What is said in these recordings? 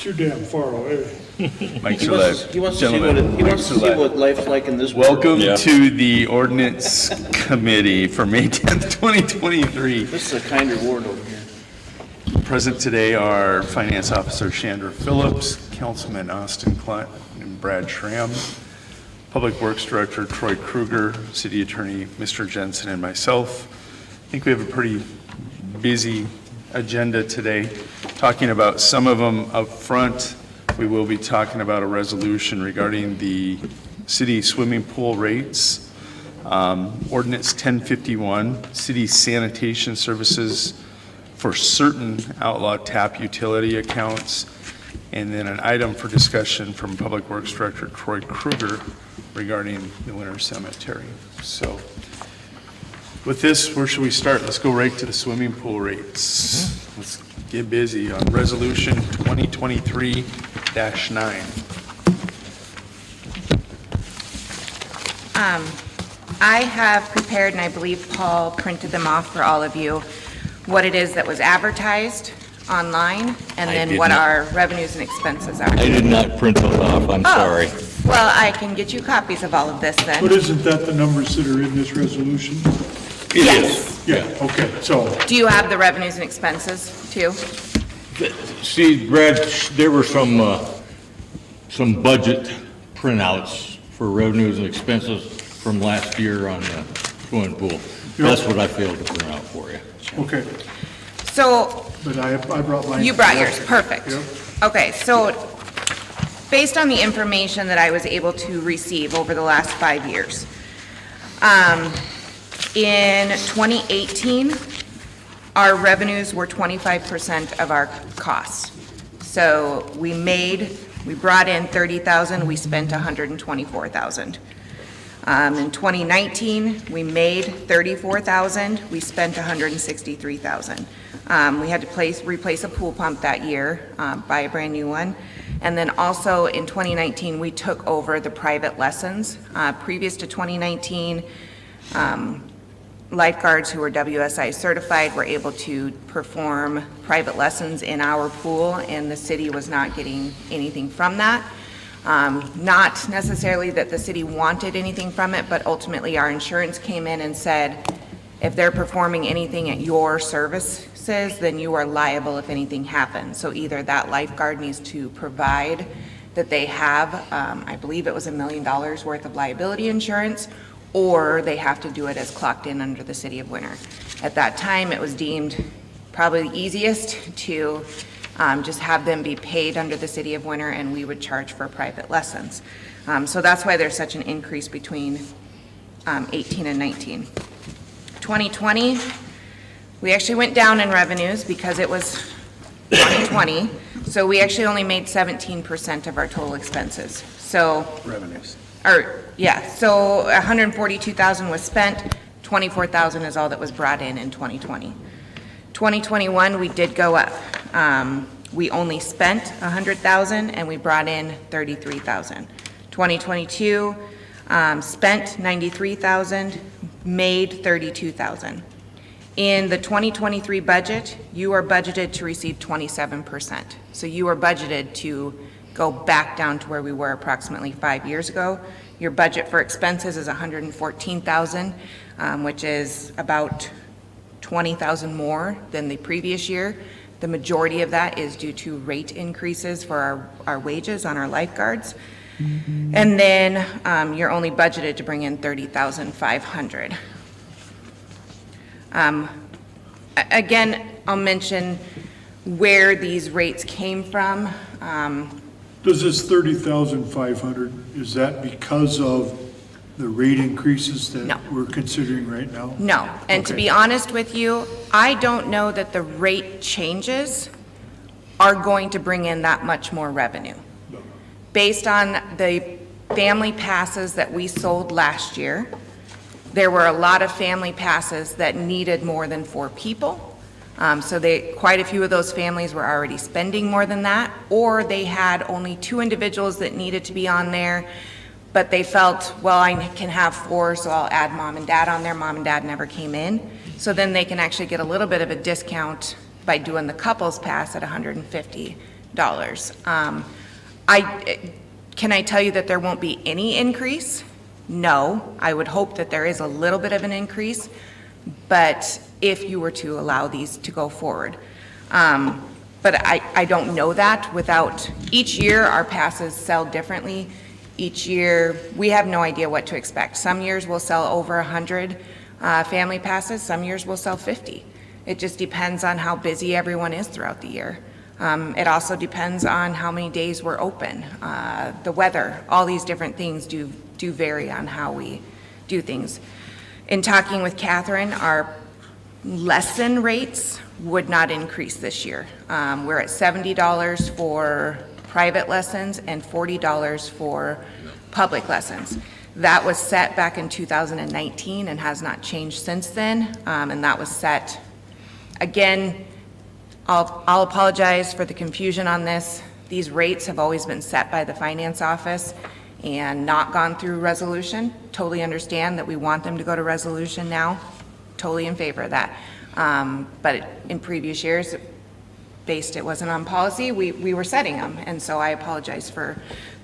Too damn far away. Mike's He alive. wants to see what life's like in this world. Welcome to the Ordinance Committee for May 10th, 2023. This is a kinder ward over here. Present today are Finance Officer Chandra Phillips, Councilman Austin Klunt and Brad Schramm, Public Works Director Troy Kruger, City Attorney Mr. Jensen, and myself. I think we have a pretty busy agenda today, talking about some of them up front. We will be talking about a resolution regarding the city swimming pool rates, Ordinance 1051, city sanitation services for certain outlaw tap utility accounts, and then an item for discussion from Public Works Director Troy Kruger regarding the Winter Cemetery. So with this, where should we start? Let's go right to the swimming pool rates. Let's get busy on Resolution 2023-9. I have prepared, and I believe Paul printed them off for all of you, what it is that was advertised online, and then what our revenues and expenses are. I did not print those off, I'm sorry. Well, I can get you copies of all of this then. But isn't that the numbers that are in this resolution? Yes. Yeah, okay, so, Do you have the revenues and expenses too? See, Brad, there were some budget printouts for revenues and expenses from last year on the swimming pool. That's what I failed to print out for you. okay, So but I brought mine. you brought yours, perfect. Yep. Okay, so based on the information that I was able to receive over the last 5 years, in 2018, our revenues were 25% of our costs. So we brought in 30,000, we spent 124,000. In 2019, we made 34,000, we spent 163,000. We had to replace a pool pump that year, buy a brand new one. And then also in 2019, we took over the private lessons. Previous to 2019, lifeguards who were WSI certified were able to perform private lessons in our pool, and the city was not getting anything from that. Not necessarily that the city wanted anything from it, but ultimately our insurance came in and said, if they're performing anything at your services, then you are liable if anything happens. So either that lifeguard needs to provide that they have, I believe it was $1 million worth of liability insurance, or they have to do it as clocked in under the City of Winter. At that time, it was deemed probably the easiest to just have them be paid under the City of Winter, and we would charge for private lessons. So that's why there's such an increase between 18 and 19. 2020, we actually went down in revenues because it was 2020, so we actually only made 17% of our total expenses. So Revenues. so 142,000 was spent, 24,000 is all that was brought in 2020. 2021, we did go up. We only spent 100,000 and we brought in 33,000. 2022, spent 93,000, made 32,000. In the 2023 budget, you are budgeted to receive 27%. So you are budgeted to go back down to where we were approximately 5 years ago. Your budget for expenses is 114,000, which is about 20,000 more than the previous year. The majority of that is due to rate increases for our wages on our lifeguards. And then you're only budgeted to bring in 30,500. Again, I'll mention where these rates came from. Does this 30,500, is that because of the rate increases No. that we're considering right now? No, and to Okay. be honest with you, I don't know that the rate changes are going to bring in that much more revenue. Based on the family passes that we sold last year, there were a lot of family passes that needed more than 4 people. So quite a few of those families were already spending more than that, or they had only 2 individuals that needed to be on there, but they felt, well, I can have 4, so I'll add mom and dad on there. Mom and dad never came in. So then they can actually get a little bit of a discount by doing the couples pass at $150 Can I tell you that there won't be any increase? No. I would hope that there is a little bit of an increase, but if you were to allow these to go forward. But I don't know that without, each year our passes sell differently. Each year, we have no idea what to expect. Some years we'll sell over 100 family passes, some years we'll sell 50. It just depends on how busy everyone is throughout the year. It also depends on how many days we're open, the weather, all these different things do vary on how we do things. In talking with Catherine, our lesson rates would not increase this year. We're at $70 for private lessons and $40 for public lessons. That was set back in 2019 and has not changed since then, and that was set, again, I'll apologize for the confusion on this. These rates have always been set by the finance office and not gone through resolution. Totally understand that we want them to go to resolution now. Totally in favor of that. But in previous years, it wasn't on policy, we were setting them. And so I apologize for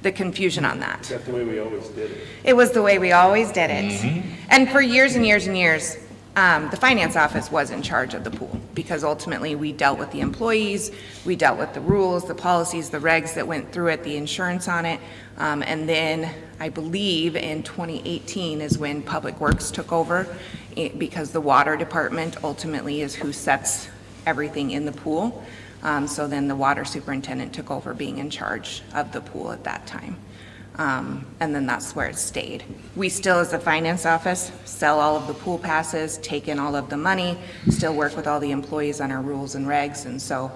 the confusion on that. That's the way we always did it. It was the way we always did it. And for years and years and years, the finance office was in charge of the pool because ultimately we dealt with the employees, we dealt with the rules, the policies, the regs that went through it, the insurance on it. And then I believe in 2018 is when Public Works took over because the water department ultimately is who sets everything in the pool. So then the water superintendent took over being in charge of the pool at that time. And then that's where it stayed. We still, as the finance office, sell all of the pool passes, take in all of the money, still work with all the employees on our rules and regs, and so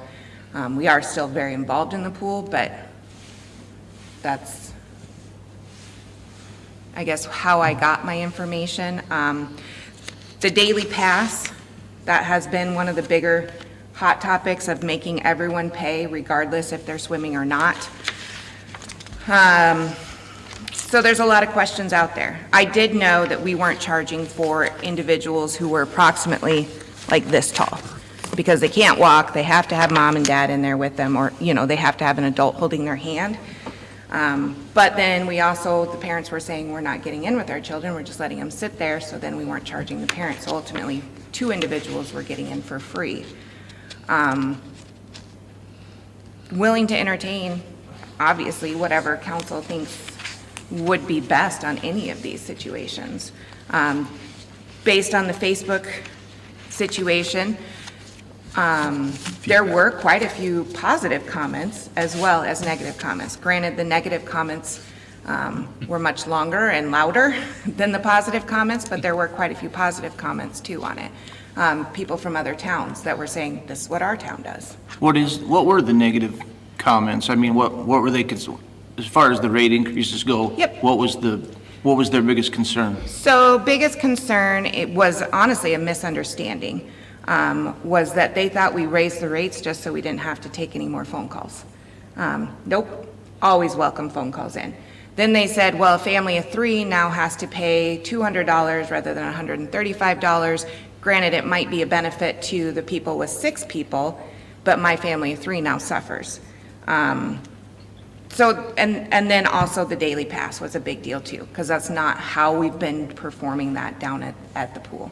we are still very involved in the pool, but that's, I guess, how I got my information. The daily pass, that has been one of the bigger hot topics of making everyone pay regardless if they're swimming or not. So there's a lot of questions out there. I did know that we weren't charging for individuals who were approximately like this tall because they can't walk, they have to have mom and dad in there with them, or, you know, they have to have an adult holding their hand. But then we also, the parents were saying we're not getting in with our children, we're just letting them sit there, so then we weren't charging the parents. So ultimately, 2 individuals were getting in for free. Willing to entertain, obviously, whatever council thinks would be best on any of these situations. Based on the Facebook situation, there were quite a few positive comments as well as negative comments. Granted, the negative comments were much longer and louder than the positive comments, but there were quite a few positive comments too on it. People from other towns that were saying, this is what our town does. What were the negative comments? I mean, what were they, as far as the rate increases go? Yep. What was their biggest concern? So biggest concern, it was honestly a misunderstanding, was that they thought we raised the rates just so we didn't have to take any more phone calls. Nope, always welcome phone calls in. Then they said, well, a family of 3 now has to pay $200 rather than $135. Granted, it might be a benefit to the people with 6 people, but my family of 3 now suffers. So, and then also the daily pass was a big deal too, because that's not how we've been performing that down at the pool.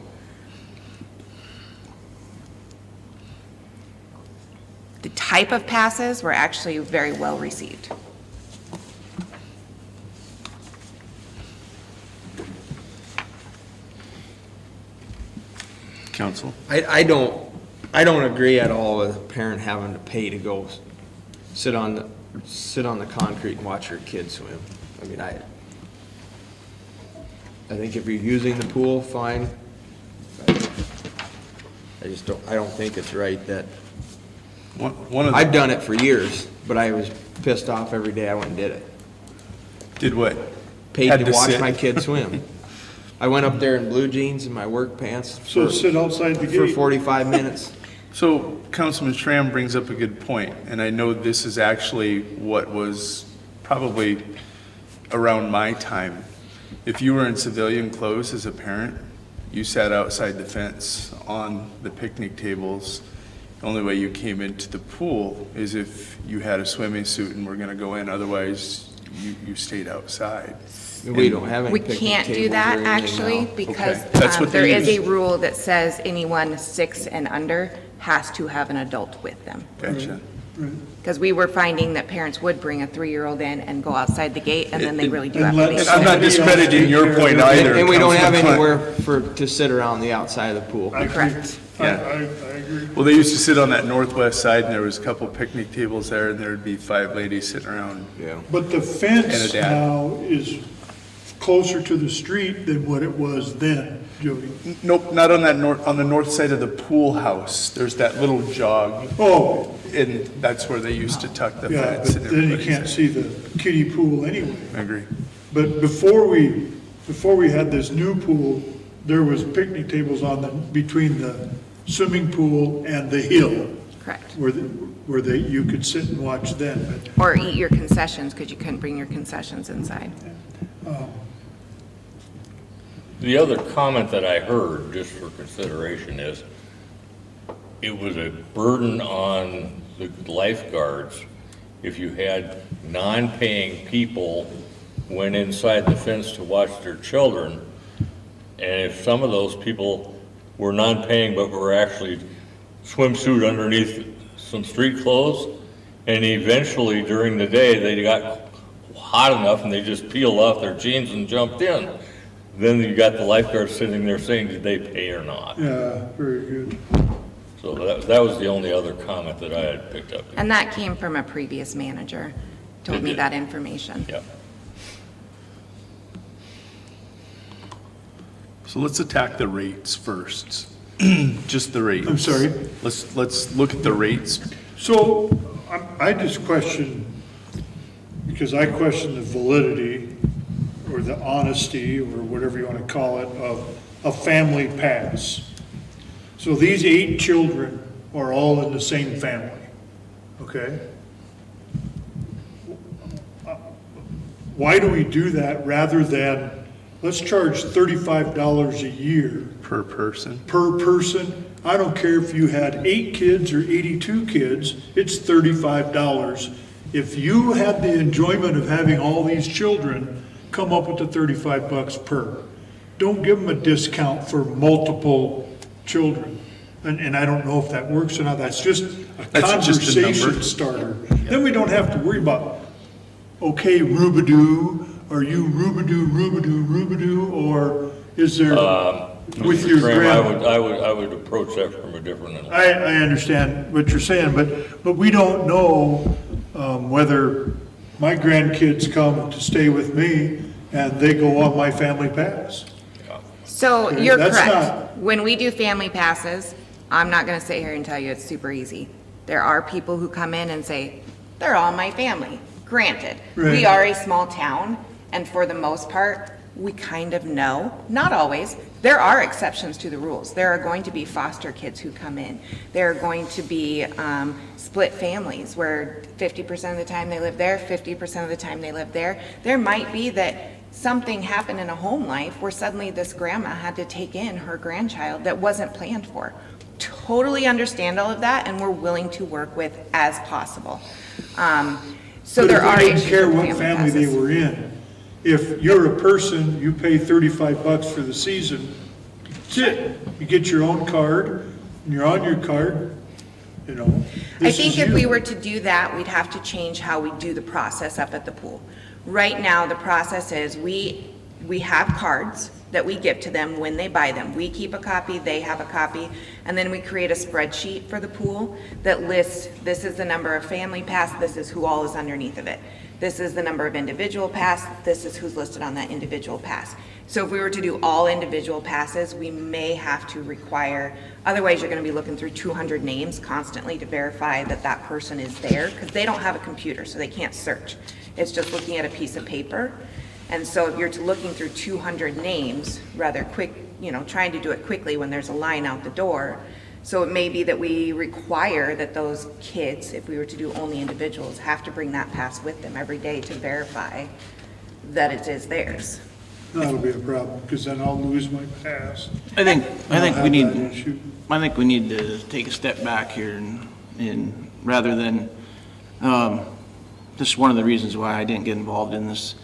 The type of passes were actually very well received. Council? I don't agree at all with a parent having to pay to go sit on the concrete and watch your kid swim. I mean, I think if you're using the pool, fine. I don't think it's right that, One of I've done it for years, but I was pissed off every day I went and did it. did what? Paid Had to to watch sit. my kid swim. I went up there in blue jeans and my work pants So sit outside the for gate. 45 minutes. So Councilman Schramm brings up a good point, and I know this is actually what was probably around my time. If you were in civilian clothes as a parent, you sat outside the fence on the picnic tables The only way you came into the pool is if you had a swimming suit and were gonna go in, otherwise you stayed outside. We don't have any We picnic can't do tables or that, anything actually, now. because Okay. That's what there they is a use. rule that says anyone 6 and under has to have an adult with them. Gotcha. Because we were finding that parents would bring a 3-year-old in and go outside the gate, and then they really do have to And be. let- And I'm not discrediting your point either. And we don't have Councilman Clint. anywhere to sit around the outside of the pool. I agree. Correct. I agree. Well, they used to sit on that northwest side, and there was a couple picnic tables there, and there'd be 5 ladies sitting around. Yeah. But the And fence a dad. now is closer to the street than what it was then, Jody. Nope, not on that on the north side of the pool house. There's that little jog, Oh, and that's where they used to tuck the yeah, fence. but and then you everybody's can't there. see the kiddie pool anyway. I agree. But before we had this new pool, there was picnic tables between the swimming pool and the hill, Correct. where you could sit and watch then. But Or eat your concessions, because you couldn't bring your concessions inside. The other comment that I heard, just for consideration, is it was a burden on the lifeguards if you had non-paying people went inside the fence to watch their children, and if some of those people were non-paying but were actually swimsuit underneath some street clothes, and eventually during the day they got hot enough and they just peeled off their jeans and jumped in, then you got the lifeguard sitting there saying, did they pay or not? yeah, very good. So that was the only other comment that I had picked up. And that came from a previous manager, told It me did. that information. Yeah. So let's attack the rates first. Just the rates. I'm sorry? Let's look at the rates. So I just question, because I question the validity or the honesty or whatever you want to call it of a family pass. So these 8 children are all in the same family, okay? Why do we do that rather than, let's charge $35 a year Per person. per person? I don't care if you had 8 kids or 82 kids, it's $35. If you had the enjoyment of having all these children, come up with the $35 per. Don't give them a discount for multiple children. And I don't know if that works or not, that's just a That's just a number. conversation starter. Then we don't have to worry about, okay, Rubadoo, are you Rubadoo, or is there, with your Graham, grandma? I would approach that from a different angle. I understand what you're saying, but we don't know whether my grandkids come to stay with me and they go on my family pass. So Okay, you're that's correct. not- When we do family passes, I'm not going to sit here and tell you it's super easy. There are people who come in and say, they're all my family. Granted, Right. we are a small town, and for the most part, we kind of know, not always, there are exceptions to the rules. There are going to be foster kids who come in. There are going to be split families where 50% of the time they live there, 50% of the time they live there. There might be that something happened in a home life where suddenly this grandma had to take in her grandchild that wasn't planned for. Totally understand all of that, and we're willing to work with as possible. So there are But if we issues didn't care with what family they passes. were in, if you're a person, you pay $35 for the season, that's it. You get your own card, and you're on your card, you know. I this think is if you. we were to do that, we'd have to change how we do the process up at the pool. Right now, the process is we have cards that we give to them when they buy them. We keep a copy, they have a copy, and then we create a spreadsheet for the pool that lists, this is the number of family pass, this is who all is underneath of it. This is the number of individual pass, this is who's listed on that individual pass. So if we were to do all individual passes, we may have to require, otherwise you're gonna be looking through 200 names constantly to verify that that person is there, because they don't have a computer, so they can't search. It's just looking at a piece of paper. And so if you're looking through 200 names rather quick, trying to do it quickly when there's a line out the door. So it may be that we require that those kids, if we were to do only individuals, have to bring that pass with them every day to verify that it is theirs. That'll be a problem, because then I'll lose my pass. I think I'll we have need, that issue. I think we need to take a step back here and rather than, this is one of the reasons why I didn't get involved in this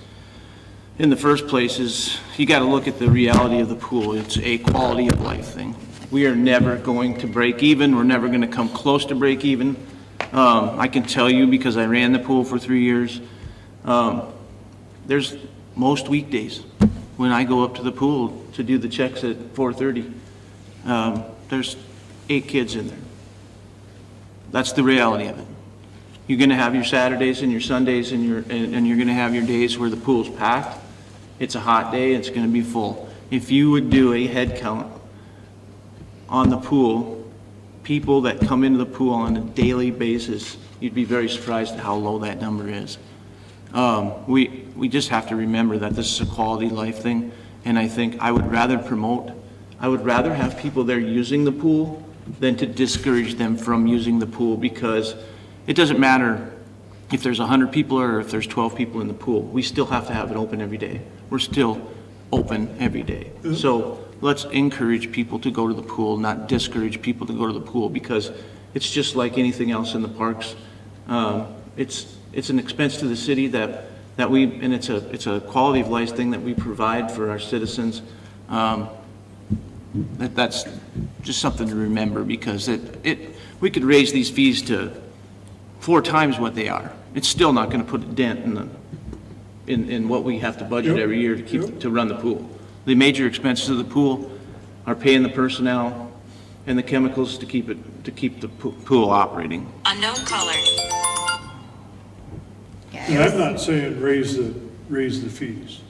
in the first place is you got to look at the reality of the pool. It's a quality of life thing. We are never going to break even. We're never going to come close to break even. I can tell you because I ran the pool for 3 years. There's most weekdays when I go up to the pool to do the checks at 4:30. There's 8 kids in there. That's the reality of it. You're going to have your Saturdays and your Sundays and you're going to have your days where the pool's packed. It's a hot day, it's going to be full. If you would do a head count on the pool, people that come into the pool on a daily basis, you'd be very surprised at how low that number is. We just have to remember that this is a quality life thing, and I think I would rather have people there using the pool than to discourage them from using the pool, because it doesn't matter if there's 100 people or if there's 12 people in the pool. We still have to have it open every day. We're still open every day. So let's encourage people to go to the pool, not discourage people to go to the pool, because it's just like anything else in the parks. It's an expense to the city that we, and it's a quality of life thing that we provide for our citizens. That's just something to remember, because we could raise these fees to 4 times what they are. It's still not going to put a dent in what we have to budget every year to run the pool. The major expenses of the pool are paying the personnel and the chemicals to keep the pool operating. Unknown caller. And I'm not saying raise the fees.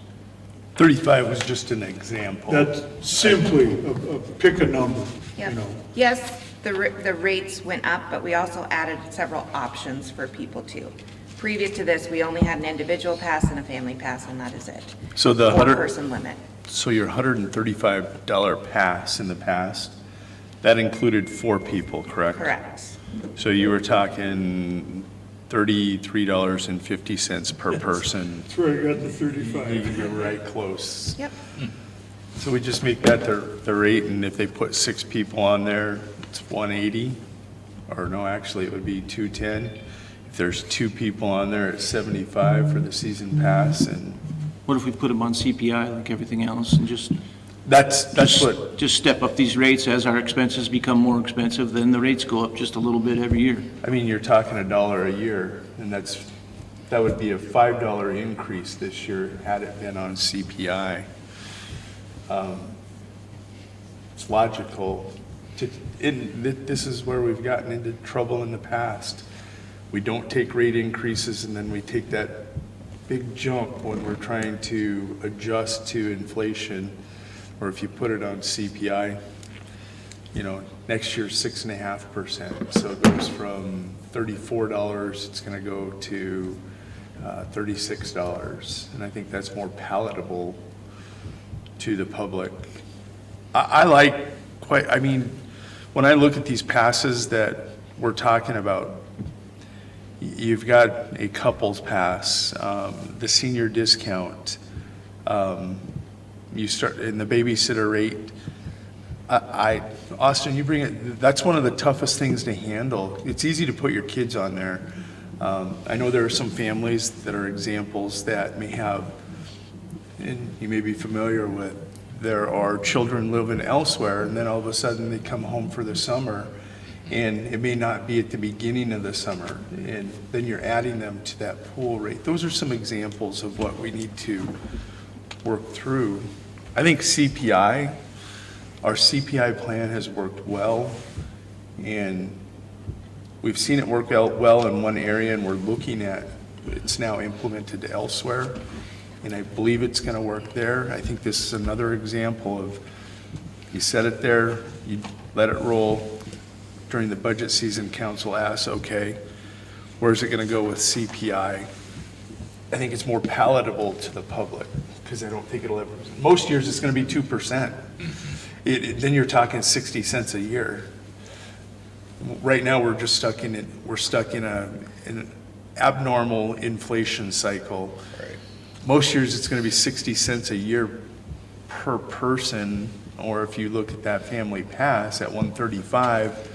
35 was just an example. That's simply pick a number, you Yep. know. Yes, the rates went up, but we also added several options for people too. Previous to this, we only had an individual pass and a family pass, and that is it. So the 4-person limit. So your $135 pass in the past, that included 4 people, correct? Correct. So you were talking $33.50 per person. That's where I got the 35. You're right close. Yep. So we just make that the rate, and if they put 6 people on there, it's 180, or no, actually it would be 210. If there's 2 people on there, it's 75 for the season pass, and What if we put them on CPI like everything else and just that's what, just step up these rates as our expenses become more expensive, then the rates go up just a little bit every year. I mean, you're talking $1 a year, and that would be a $5 increase this year had it been on CPI. It's logical. This is where we've gotten into trouble in the past. We don't take rate increases, and then we take that big jump when we're trying to adjust to inflation, or if you put it on CPI, next year's 6.5%. So it goes from $34, it's going to go to $36. And I think that's more palatable to the public. When I look at these passes that we're talking about, you've got a couples pass, the senior discount, you start in the babysitter rate. Austin, you bring it, that's one of the toughest things to handle. It's easy to put your kids on there. I know there are some families that are examples that may have, and you may be familiar with, there are children living elsewhere, and then all of a sudden they come home for the summer, and it may not be at the beginning of the summer, and then you're adding them to that pool rate. Those are some examples of what we need to work through. I think our CPI plan has worked well, and we've seen it work out well in one area, and we're looking at it's now implemented elsewhere, and I believe it's going to work there. I think this is another example of you set it there, you let it roll. During the budget season, council asks, okay, where's it going to go with CPI? I think it's more palatable to the public, because I don't think it'll ever, most years it's going to be 2%. Then you're talking 60 cents a year. Right now, we're stuck in an abnormal inflation cycle. Right. Most years, it's going to be 60 cents a year per person, Or if you look at that family pass at 135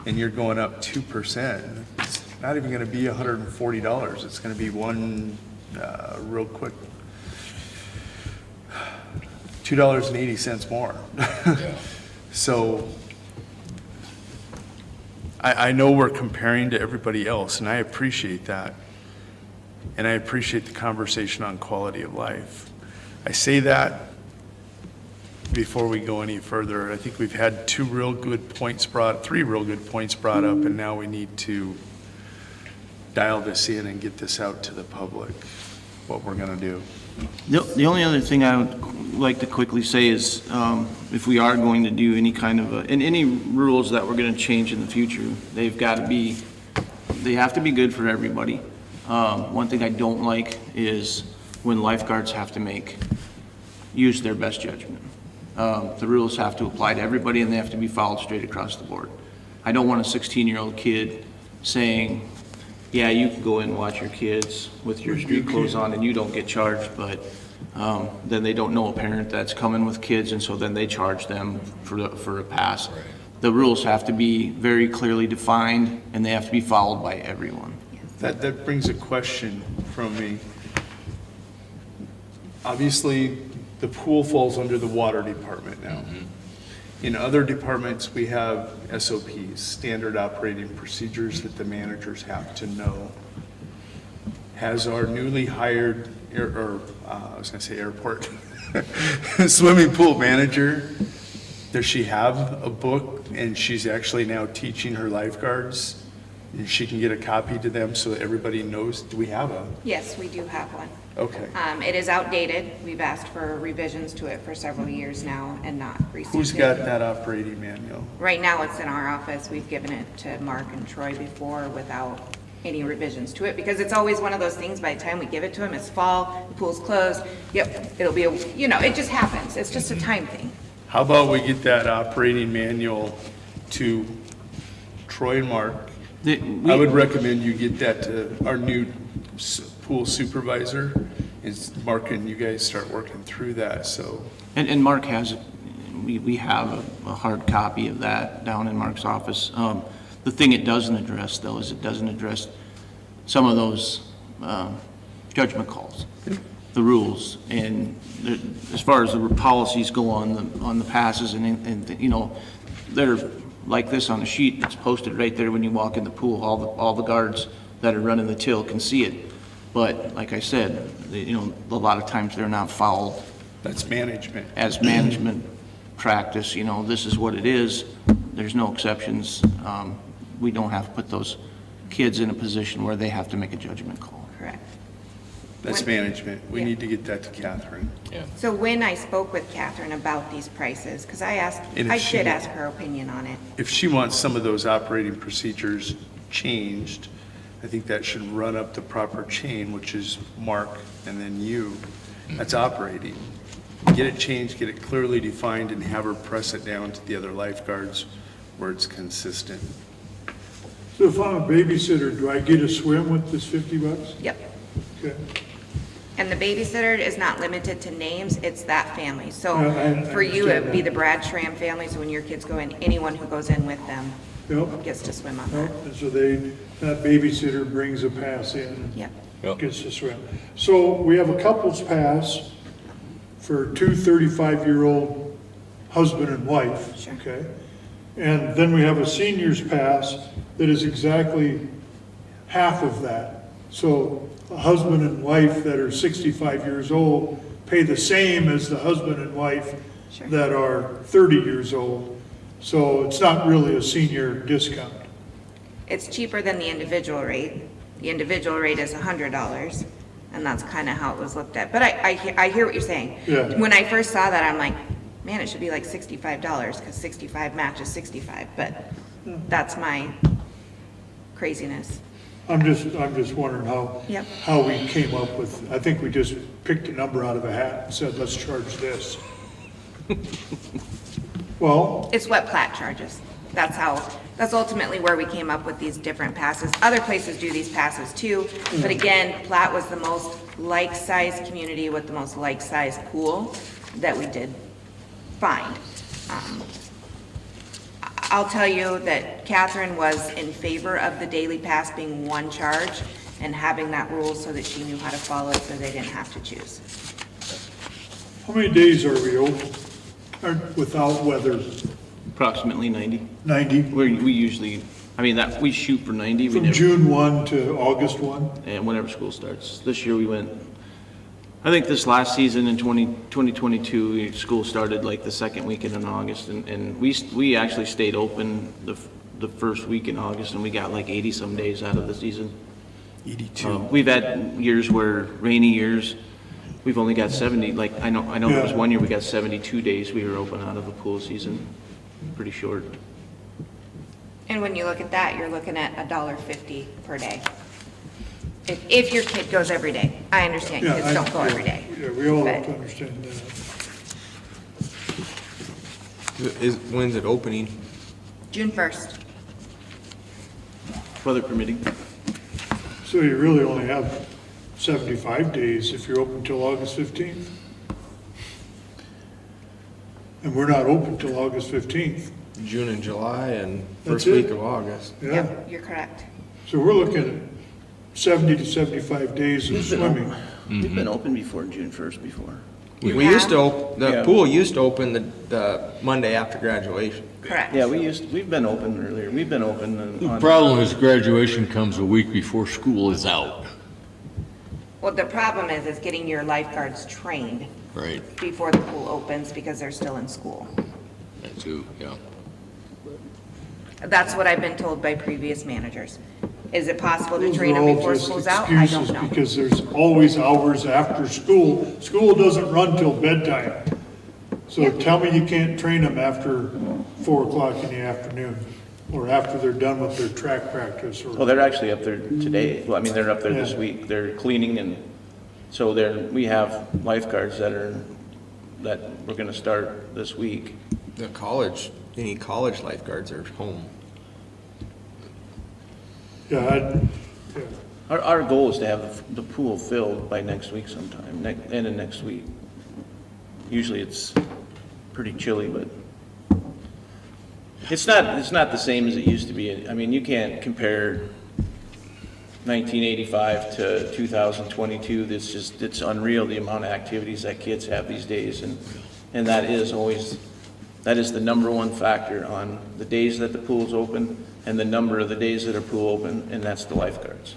and you're going up 2%, it's not even gonna be $140. It's gonna be real quick, $2.80 more. So I know we're comparing to everybody else, and I appreciate that. And I appreciate the conversation on quality of life. I say that before we go any further. I think we've had three real good points brought up, and now we need to dial this in and get this out to the public, what we're gonna do. The only other thing I would like to quickly say is, if we are going to do any kind of, and any rules that we're gonna change in the future, they have to be good for everybody. One thing I don't like is when lifeguards have to use their best judgment. The rules have to apply to everybody, and they have to be followed straight across the board. I don't want a 16-year-old kid saying, yeah, you can go in and watch your kids with your street clothes on and you don't get charged, but then they don't know a parent that's coming with kids, and so then they charge them for a pass. Right. The rules have to be very clearly defined, and they have to be followed by everyone. That brings a question from me. Obviously, the pool falls under the water department now. In other departments, we have SOPs, standard operating procedures that the managers have to know. Has our newly hired, airport, swimming pool manager, does she have a book and she's actually now teaching her lifeguards? And she can get a copy to them so that everybody knows, do we have a? Yes, we do have one. Okay. It is outdated. We've asked for revisions to it for several years now and not received Who's it. got that operating manual? Right now, it's in our office. We've given it to Mark and Troy before without any revisions to it, because it's always one of those things, by the time we give it to them, it's fall, the pool's closed, yep, it'll be, it just happens. It's just a time thing. How about we get that operating manual to Troy and Mark? I would recommend you get that to our new pool supervisor, and Mark and you guys start working through that, so. And Mark has, we have a hard copy of that down in Mark's office. The thing it doesn't address, though, is it doesn't address some of those judgment calls, the rules, and as far as the policies go on the passes, and they're like this on a sheet that's posted right there when you walk in the pool. All the guards that are running the till can see it. But like I said, a lot of times they're not followed. That's management. As management practice, this is what it is. There's no exceptions. We don't have to put those kids in a position where they have to make a judgment call. Correct. That's management. We need to get that to Catherine. Yeah. So when I spoke with Catherine about these prices, because I And if did ask her opinion on it. If she wants some of those operating procedures changed, I think that should run up the proper chain, which is Mark and then you. That's operating. Get it changed, get it clearly defined, and have her press it down to the other lifeguards where it's consistent. So if I'm a babysitter, do I get a swim with this $50? Yep. Okay. And the babysitter is not limited to names, it's that family. So I for you, understand it'd be that. the Brad Schramm family, so when your kids go in, anyone who goes in with them Yep. gets to swim on Yep. that. And so that babysitter brings a pass in. Yep. Yep. Gets to swim. So we have a couple's pass for two 35-year-old husband and wife. Sure. Okay? And then we have a senior's pass that is exactly half of that. So a husband and wife that are 65 years old pay the same as the husband and wife Sure. that are 30 years old. So it's not really a senior discount. It's cheaper than the individual rate. The individual rate is $100, and that's kind of how it was looked at. But I hear what you're saying. Yeah. When I first saw that, I'm like, man, it should be like $65, because 65 matches 65, but that's my craziness. I'm just wondering Yep. how we came up with, I think we just picked a number out of a hat and said, let's charge this. Well, It's what Platt charges. That's ultimately where we came up with these different passes. Other places do these passes too, but again, Platt was the most like-sized community with the most like-sized pool that we did fined. I'll tell you that Catherine was in favor of the daily pass being one charge and having that rule so that she knew how to follow it so they didn't have to choose. How many days are we open, without weather? Approximately 90. 90? We usually, I mean, that, we shoot for 90. We From never, June 1 to August 1? and whenever school starts. This year we went, I think this last season in 2022, school started like the second weekend in August, and we actually stayed open the first week in August, and we got like 80 some days out of the season. 82. We've had years where, rainy years, we've only got 70, like, I know there was Yeah. one year we got 72 days we were open out of the pool season, pretty short. And when you look at that, you're looking at $1.50 per day. If your kid goes every day. I understand Yeah, kids don't go every day. Yeah, we all have But- to understand that. When's it opening? June 1st. Weather permitting. So you really only have 75 days if you're open till August 15th. And we're not open till August 15th. June and July and That's first it? week of August. Yeah, Yep, you're correct. so we're looking at 70 to 75 days of swimming. We've been open before June 1st before. You We used to, have? the Yeah. pool used to open the Monday after graduation. Correct. Yeah, we've been open earlier. We've been open The on, problem is graduation comes a week before school is out. Well, the problem is getting your lifeguards trained Right. before the pool opens because they're still in school. That too, yeah. That's what I've been told by previous managers. Is it possible to Those train are them all before just school's out? I don't excuses know. because there's always hours after school. School doesn't run till bedtime. So tell me you can't train them after 4 o'clock in the afternoon or after they're done with their track practice well, or, they're actually up there today. Well, I mean, they're up there this Yeah. week. They're cleaning, and so we have lifeguards that we're gonna start this week. Any college lifeguards are home. yeah. Our goal is to have the pool filled by next week sometime, end of next week. Usually it's pretty chilly, but it's not the same as it used to be. I mean, you can't compare 1985 to 2022. It's unreal the amount of activities that kids have these days, and that is the number one factor on the days that the pool's open and the number of the days that are pool open, and that's the lifeguards.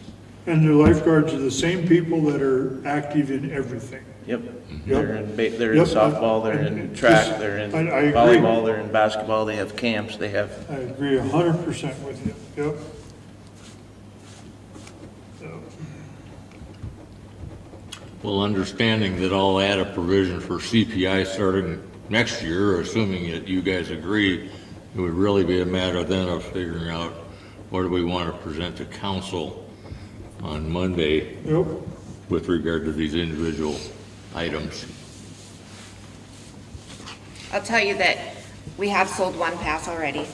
And the lifeguards are the same people that are active in everything. Yep. Yep. They're in Yep. softball, they're in And track, just- they're in I agree. volleyball, they're in basketball, they have camps, they have, I agree 100% with you, yep. Well, understanding that I'll add a provision for CPI starting next year, assuming that you guys agree, it would really be a matter then of figuring out what do we want to present to council on Monday Yep. with regard to these individual items. I'll tell you that we have sold one pass already.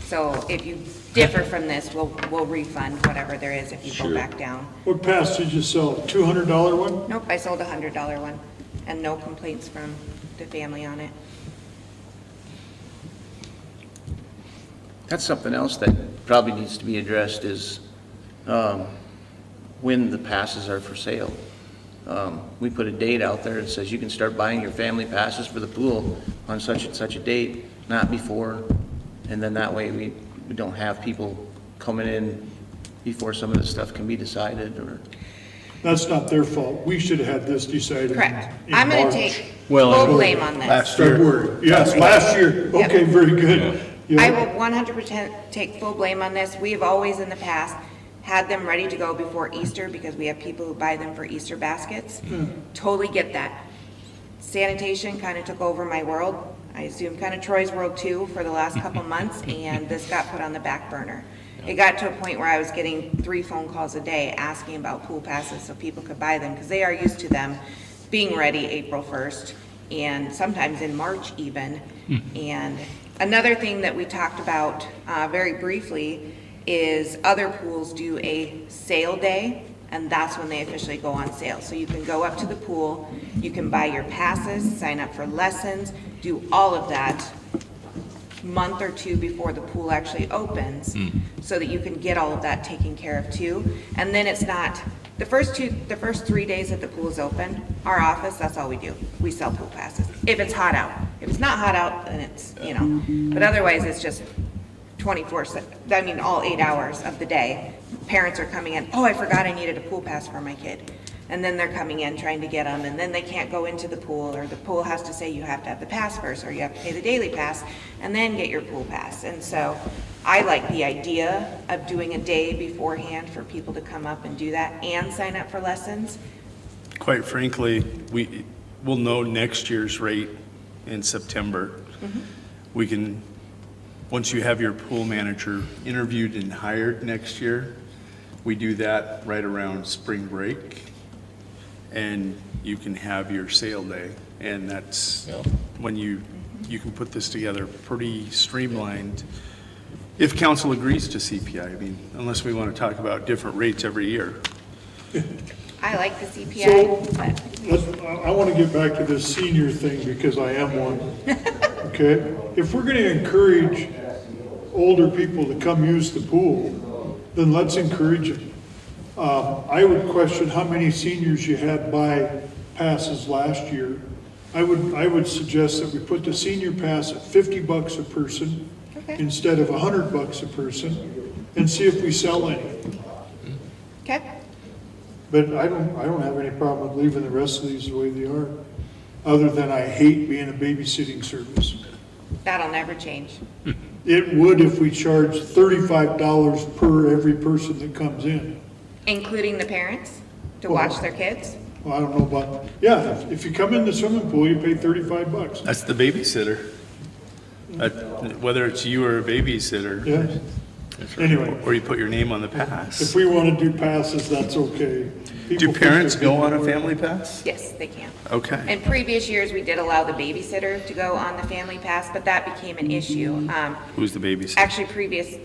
So if you differ from this, we'll refund whatever there is if you go Sure. back down. What pass did you sell? $200 one? Nope, I sold a $100 one and no complaints from the family on it. that's something else that probably needs to be addressed is when the passes are for sale. We put a date out there that says you can start buying your family passes for the pool on such and such a date, not before. And then that way we don't have people coming in before some of this stuff can be decided or. That's not their fault. We should have had this decided Correct. in I'm going March. to take Well, full blame on this. February, yes, last year. Yep. Okay, very good. I Yeah. will 100% take full blame on this. We have always in the past had them ready to go before Easter because we have people who buy them for Easter baskets. Totally get that. Sanitation kind of took over my world. I assume kind of Troy's world too for the last couple months, and this got put on the back burner. It got to a point where I was getting 3 phone calls a day asking about pool passes so people could buy them because they are used to them being ready April 1st and sometimes in March even. And another thing that we talked about very briefly is other pools do a sale day and that's when they officially go on sale. So you can go up to the pool, you can buy your passes, sign up for lessons, do all of that month or two before the pool actually opens, so that you can get all of that taken care of too. And then it's not, the first 3 days that the pool is open, our office, that's all we do. We sell pool passes. If it's hot out. If it's not hot out, then it's, you know, but otherwise it's just 24/7, I mean, all 8 hours of the day. Parents are coming in, oh, I forgot I needed a pool pass for my kid. And then they're coming in trying to get them, and then they can't go into the pool, or the pool has to say you have to have the pass first, or you have to pay the daily pass, and then get your pool pass. And so I like the idea of doing a day beforehand for people to come up and do that and sign up for lessons. Quite frankly, we'll know next year's rate in September. We can, once you have your pool manager interviewed and hired next year, we do that right around spring break, and you can have your sale day. And that's when you can put this together pretty streamlined. If council agrees to CPI, I mean, unless we want to talk about different rates every year. I like the CPI, but I want to get back to this senior thing because I am one. Okay? If we're going to encourage older people to come use the pool, then let's encourage them. I would question how many seniors you had buy passes last year. I would suggest that we put the senior pass at $50 a person instead of $100 a person, and see if we sell any. okay. But I don't have any problem with leaving the rest of these the way they are, other than I hate being a babysitting service. That'll never change. It would if we charged $35 per every person that comes in. Including the parents to watch their kids? Well, I don't know about, yeah, if you come in the swimming pool, you pay $35. That's the babysitter. Whether it's you or a babysitter. Yeah. Anyway, Or you put your name on the if pass. we want to do passes, that's okay. Do People parents think they're go on a getting family pass? Yes, they can. Okay. In previous years, we did allow the babysitter to go on the family pass, but that became an issue. Who's the babysitter? Actually,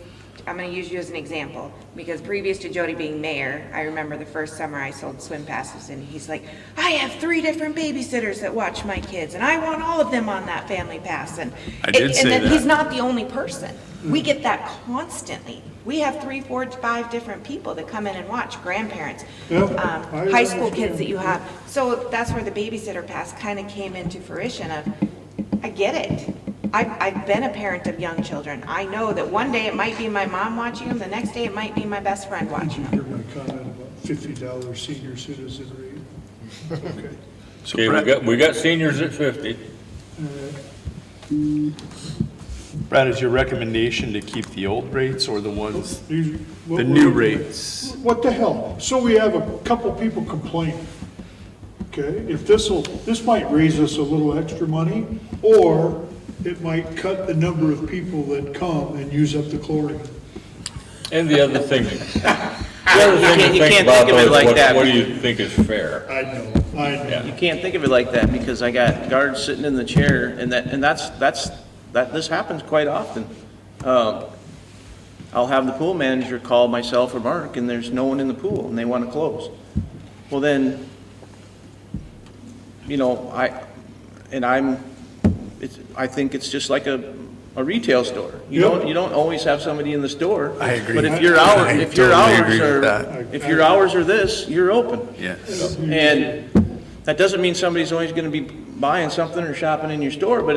I'm gonna use you as an example, because previous to Jody being mayor, I remember the first summer I sold swim passes, and he's like, I have 3 different babysitters that watch my kids, and I want all of them on that family pass, and. I did say And then that. he's not the only person. We get that constantly. We have 3, 4, 5 different people that come in and watch, grandparents, Yep, I high school understand. kids that you have. So that's where the babysitter pass kind of came into fruition of, I get it. I've been a parent of young children. I know that one day it might be my mom watching them, the next day it might be my best friend watching them. Hear my comment about $50 senior citizen rate. Okay. So Okay, Brad, we got seniors at 50. Brad, is your recommendation to keep the old rates or the ones, These- the new rates? What the hell? So we have a couple people complain. Okay, if this might raise us a little extra money, or it might cut the number of people that come and use up the chlorine. And the other thing, to You think can't about think of though it is like that. what do you think is fair? I know. You can't think of it like that, because I got guards sitting in the chair, and this happens quite often. I'll have the pool manager call myself or Mark, and there's no one in the pool, and they want to close. Well, then, I think it's just like a retail store. You don't always have somebody in the store. I agree. But if I your totally agree with are, that. if your hours are this, you're open. Yes. And that doesn't mean somebody's always gonna be buying something or shopping in your store, but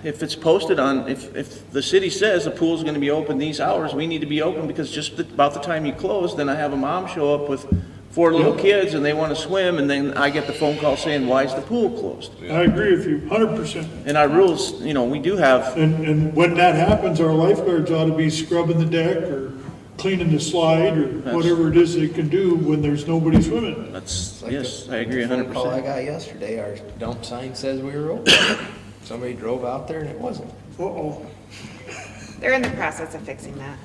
if it's posted on, if the city says the pool's gonna be open these hours, we need to be open, because just about the time you close, then I have a mom show up with 4 little kids and they wanna swim, and then I get the phone call saying, why is the pool closed? I agree with you, 100%. And our rules, we do have, And when that happens, our lifeguards ought to be scrubbing the deck or cleaning the slide or whatever it is they can do when there's nobody swimming. yes, I agree Phone call I 100%. got yesterday, our dump sign says we were open. Somebody drove out there and it wasn't. Uh-oh. They're in the process of fixing that.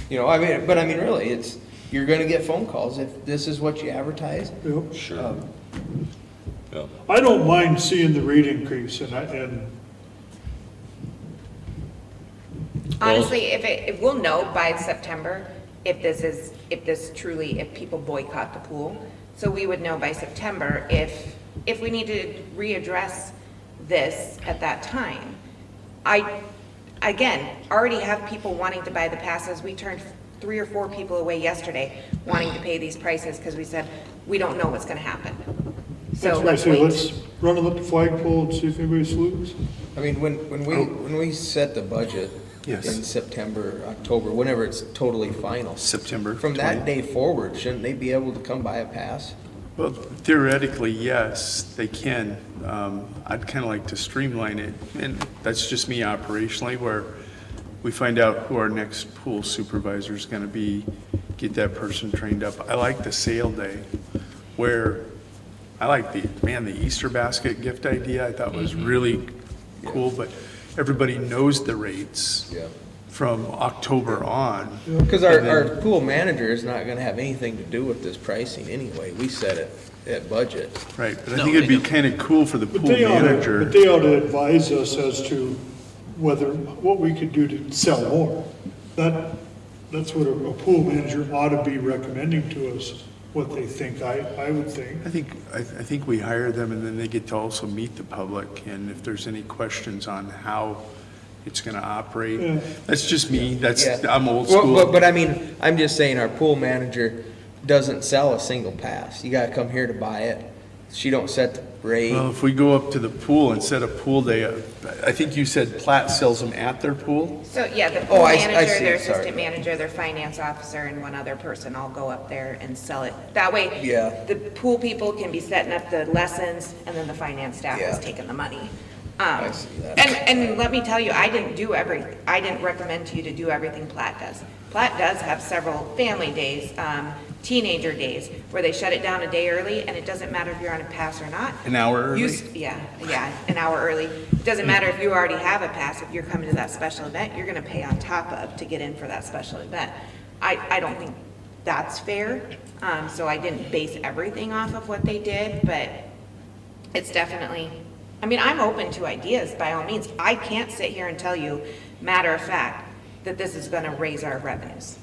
Really, you're gonna get phone calls if this is what you advertise. Yep. Sure. Yeah. I don't mind seeing the rate increase, and Honestly, if we'll know by September if if people boycott the pool. So we would know by September if we need to readdress this at that time. I, again, already have people wanting to buy the passes. We turned 3 or 4 people away yesterday wanting to pay these prices because we said, we don't know what's gonna happen. So That's why I let's say, wait. let's run it up the flagpole and see if anybody salutes. I mean, when we set the budget Yes. in September, October, whenever it's totally final, September from 20. that day forward, shouldn't they be able to come buy a pass? Well, theoretically, yes, they can. I'd kind of like to streamline it, and that's just me operationally, where we find out who our next pool supervisor is going to be, get that person trained up. I like the sale day, where I like the Easter basket gift idea. I thought was really cool, but everybody knows the rates Yeah. from October on. Because And then- our pool manager is not gonna have anything to do with this pricing anyway. We set it at budget. Right, but I think it'd be kind of cool for the But pool they ought to, manager. but they ought to advise us as to what we could do to sell more. That's what a pool manager ought to be recommending to us, what they think, I would think. I think we hire them and then they get to also meet the public, and if there's any questions on how it's gonna operate. Yeah. That's just me, Yeah. I'm old Well, school. But I mean, I'm just saying our pool manager doesn't sell a single pass. You gotta come here to buy it. She don't set the rate. Well, if we go up to the pool and set a pool day, I think you said Platt sells them at their pool? So, yeah, the Oh, pool I manager, see, their sorry. assistant manager, their finance officer, and one other person all go up there and sell it. That way, Yeah. the pool people can be setting up the lessons, and then the finance staff is Yeah. taking the money. I see that. And let me tell you, I didn't recommend to you to do everything Platt does. Platt does have several family days, teenager days, where they shut it down a day early, and it doesn't matter if you're on a pass or not. An hour You early? Yeah, an hour early. It doesn't matter if you already have a pass, if you're coming to that special event, you're gonna pay on top of to get in for that special event. I don't think that's fair, so I didn't base everything off of what they did, but it's definitely, I mean, I'm open to ideas by all means. I can't sit here and tell you, matter of fact, that this is gonna raise our revenues.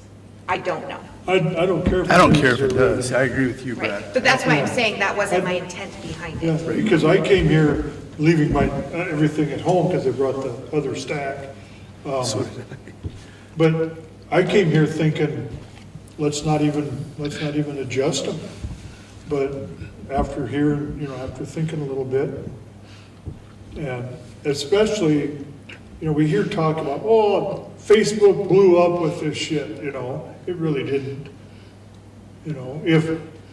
I don't know. I don't care if. I don't care if it is or does, I agree with you, Right, Brad. but that's why I'm saying that wasn't my intent behind Yeah, it. because I came here leaving my, everything at home because I brought the other stack. But I came here thinking, let's not even adjust them. But after hearing, after thinking a little bit, and especially, we hear talk about, oh, Facebook blew up with this shit, it really didn't.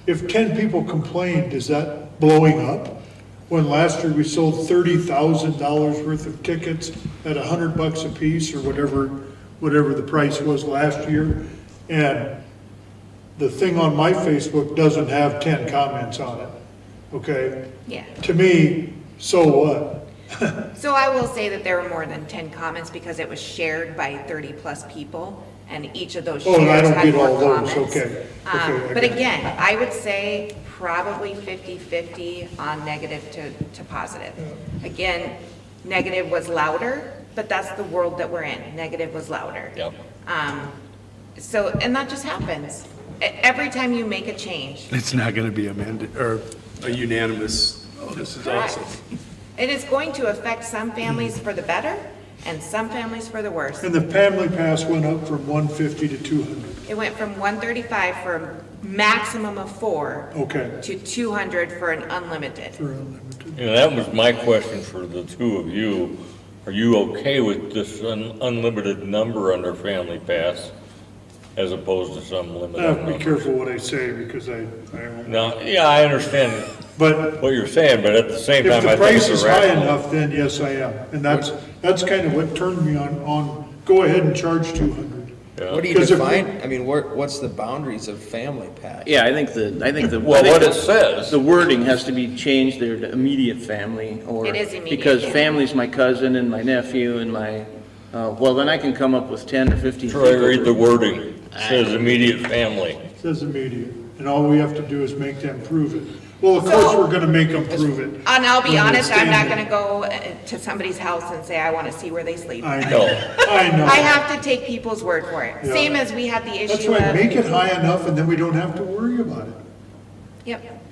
If 10 people complained, is that blowing up? When last year we sold $30,000 worth of tickets at $100 a piece or whatever the price was last year. And the thing on my Facebook doesn't have 10 comments on it, okay? Yeah. To me, so what? So I will say that there were more than 10 comments because it was shared by 30-plus people, and each of those Oh, and I shares don't had get more all those, comments. okay. Okay, I But got it. again, I would say probably 50-50 on negative to positive. Again, negative was louder, but that's the world that we're in. Negative was louder. Yep. So, and that just happens. Every time you make a change, It's not gonna be amended, or a unanimous, oh, this is awesome. it is going to affect some families for the better and some families for the worse. And the family pass went up from 150 to 200. It went from 135 for a maximum of 4 Okay. to 200 for an unlimited. For unlimited. That was my question for the two of you. Are you okay with this unlimited number under Family Pass as opposed to some I limited have to be number? careful what I say because I don't. No, yeah, I understand But what you're saying, but at the same if time, the I think price it's is high irrational. enough, then yes, I am. And that's kind of what turned me on, go ahead and charge 200. Yeah. What do you Because if we- define, I mean, what's the boundaries of family pack? Yeah, I think Well, what it says. the wording has to be changed there to immediate family, or. It is immediate, Because yeah. family's my cousin and my nephew and my, well, then I can come up with 10 or 15 people. Troy, read the wording. It says immediate family. It says immediate. And all we have to do is make them prove it. Well, of course, we're gonna make them prove it. And I'll be When they honest, I'm not stand gonna go to somebody's house and say, I wanna see where they sleep. I I know, I know. have to take people's word for it. Yeah. Same as we had the That's issue right, make of, it high enough and then we don't have to worry about it. yep,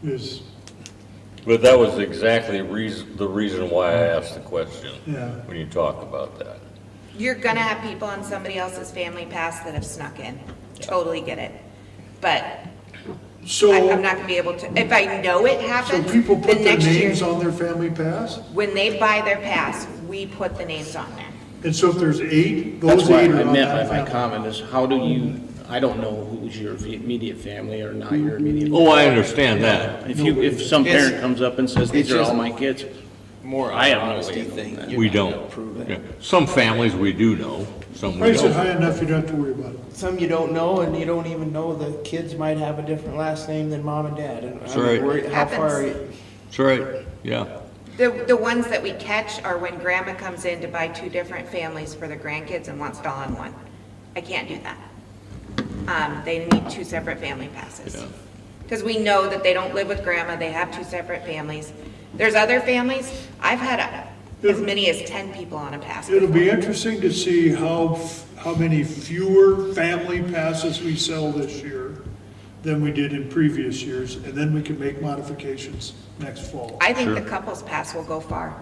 Is, But that was exactly the reason why I asked the question. Yeah. When you talk about that. you're gonna have people on somebody else's family pass that have snuck in. Totally get it. But so, I'm not gonna be able to, if I know it so happens, people the put their next year, names on their family pass? when they buy their pass, we put the names on there. And so if there's 8, That's those what 8 are I on meant that by my family. comment is how do you, I don't know who's your immediate family or not your immediate. Oh, I understand that. If some It's- parent comes up and says, these it's are all just my kids, More I have no honesty way of knowing thing. that. You We gotta don't. Prove it. Yeah. Some families we do know, some we Price it don't. high enough, you don't have to worry about it. Some you don't know, and you don't even know the kids might have a different last name than mom and dad. And That's right. How far are you? That's right, yeah. The ones that we catch are when grandma comes in to buy 2 different families for their grandkids and wants it all in one. I can't do that. They need 2 separate family passes. Yeah. Because we know that they don't live with grandma, they have 2 separate families. There's other families, I've had as many as 10 people on a pass. It'll be interesting to see how many fewer family passes we sell this year than we did in previous years, and then we can make modifications next fall. I think the couples pass will go far.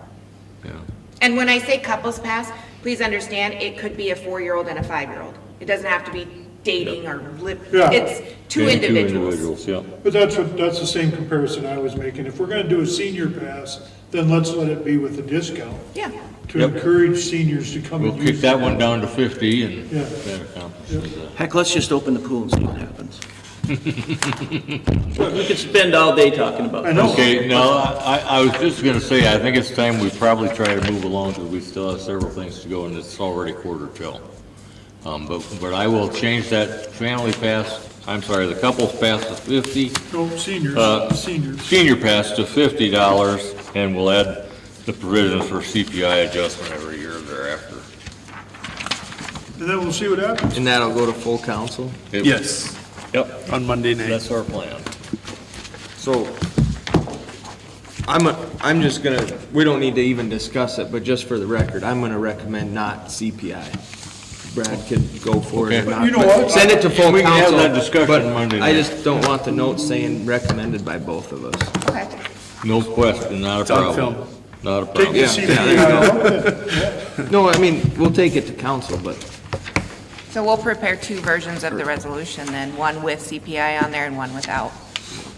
Yeah. And when I say couples pass, please understand, it could be a 4-year-old and a 5-year-old. It doesn't have to be dating or Yeah. it's 2 Maybe individuals. yeah. But that's the same comparison I was making. If we're gonna do a senior pass, then let's let it be with a discount Yeah. to Yep. encourage seniors to come We'll and kick use that it. one down to 50 and Yeah. that accomplishes that. heck, let's just open the pool and see what happens. We could spend all day talking about I know. this. Okay, now, I was just gonna say, I think it's time we probably try to move along, because we still have several things to go, and it's already quarter till. But I will change that family pass, I'm sorry, the couples pass to 50, No, seniors, seniors. senior pass to $50, and we'll add the provisions for CPI adjustment every year thereafter. And then we'll see what happens. And that'll go to full council? Yes, Yep, on Monday night. that's our plan. So, I'm just gonna, we don't need to even discuss it, but just for the record, I'm gonna recommend not CPI. Brad could go for it Okay. or not. You know but what? Send it to full We can have council. that discussion but Monday I night. just don't want the note saying recommended by both of us. Okay. No question, not a It's on problem. film. Not a Take problem. the Yeah, CPI out. No, I mean, we'll take it to council, but So we'll prepare 2 versions of the resolution then, one with CPI on there and one without.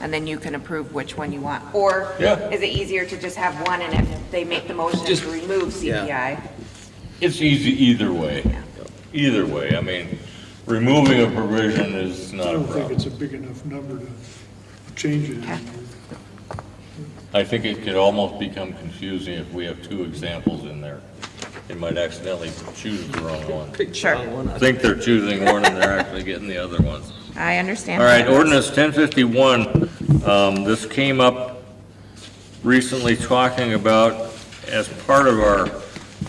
And then you can approve which one you want. Or Yeah. is it easier to just have one and if they make the motion Just- to remove CPI? It's easy either way. Either way, I mean, removing a provision is I not a don't think problem. it's a big enough number to change it. Okay. I think it could almost become confusing if we have 2 examples in there. They might accidentally choose the wrong one. Sure. Think they're choosing one and they're actually getting the other ones. I understand. All right, ordinance 1051, this came up recently talking about as part of our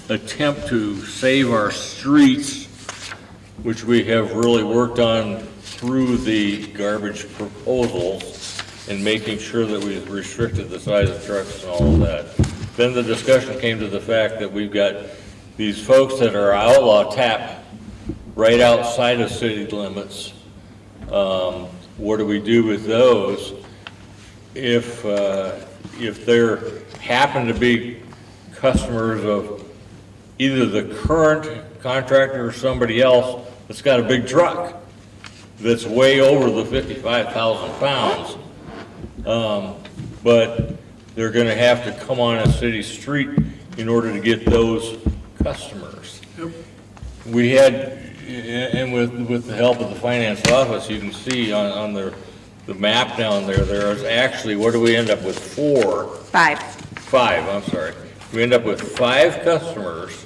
attempt to save our streets, which we have really worked on through the garbage proposals and making sure that we've restricted the size of trucks and all of that. Then the discussion came to the fact that we've got these folks that are outlaw tap right outside of city limits. What do we do with those if there happen to be customers of either the current contractor or somebody else that's got a big truck that's way over the 55,000 pounds, but they're gonna have to come on a city street in order to get those customers. We had, and with the help of the finance office, you can see on the map down there, there is actually, what do we end up with, 5. 5, I'm sorry. We end up with 5 customers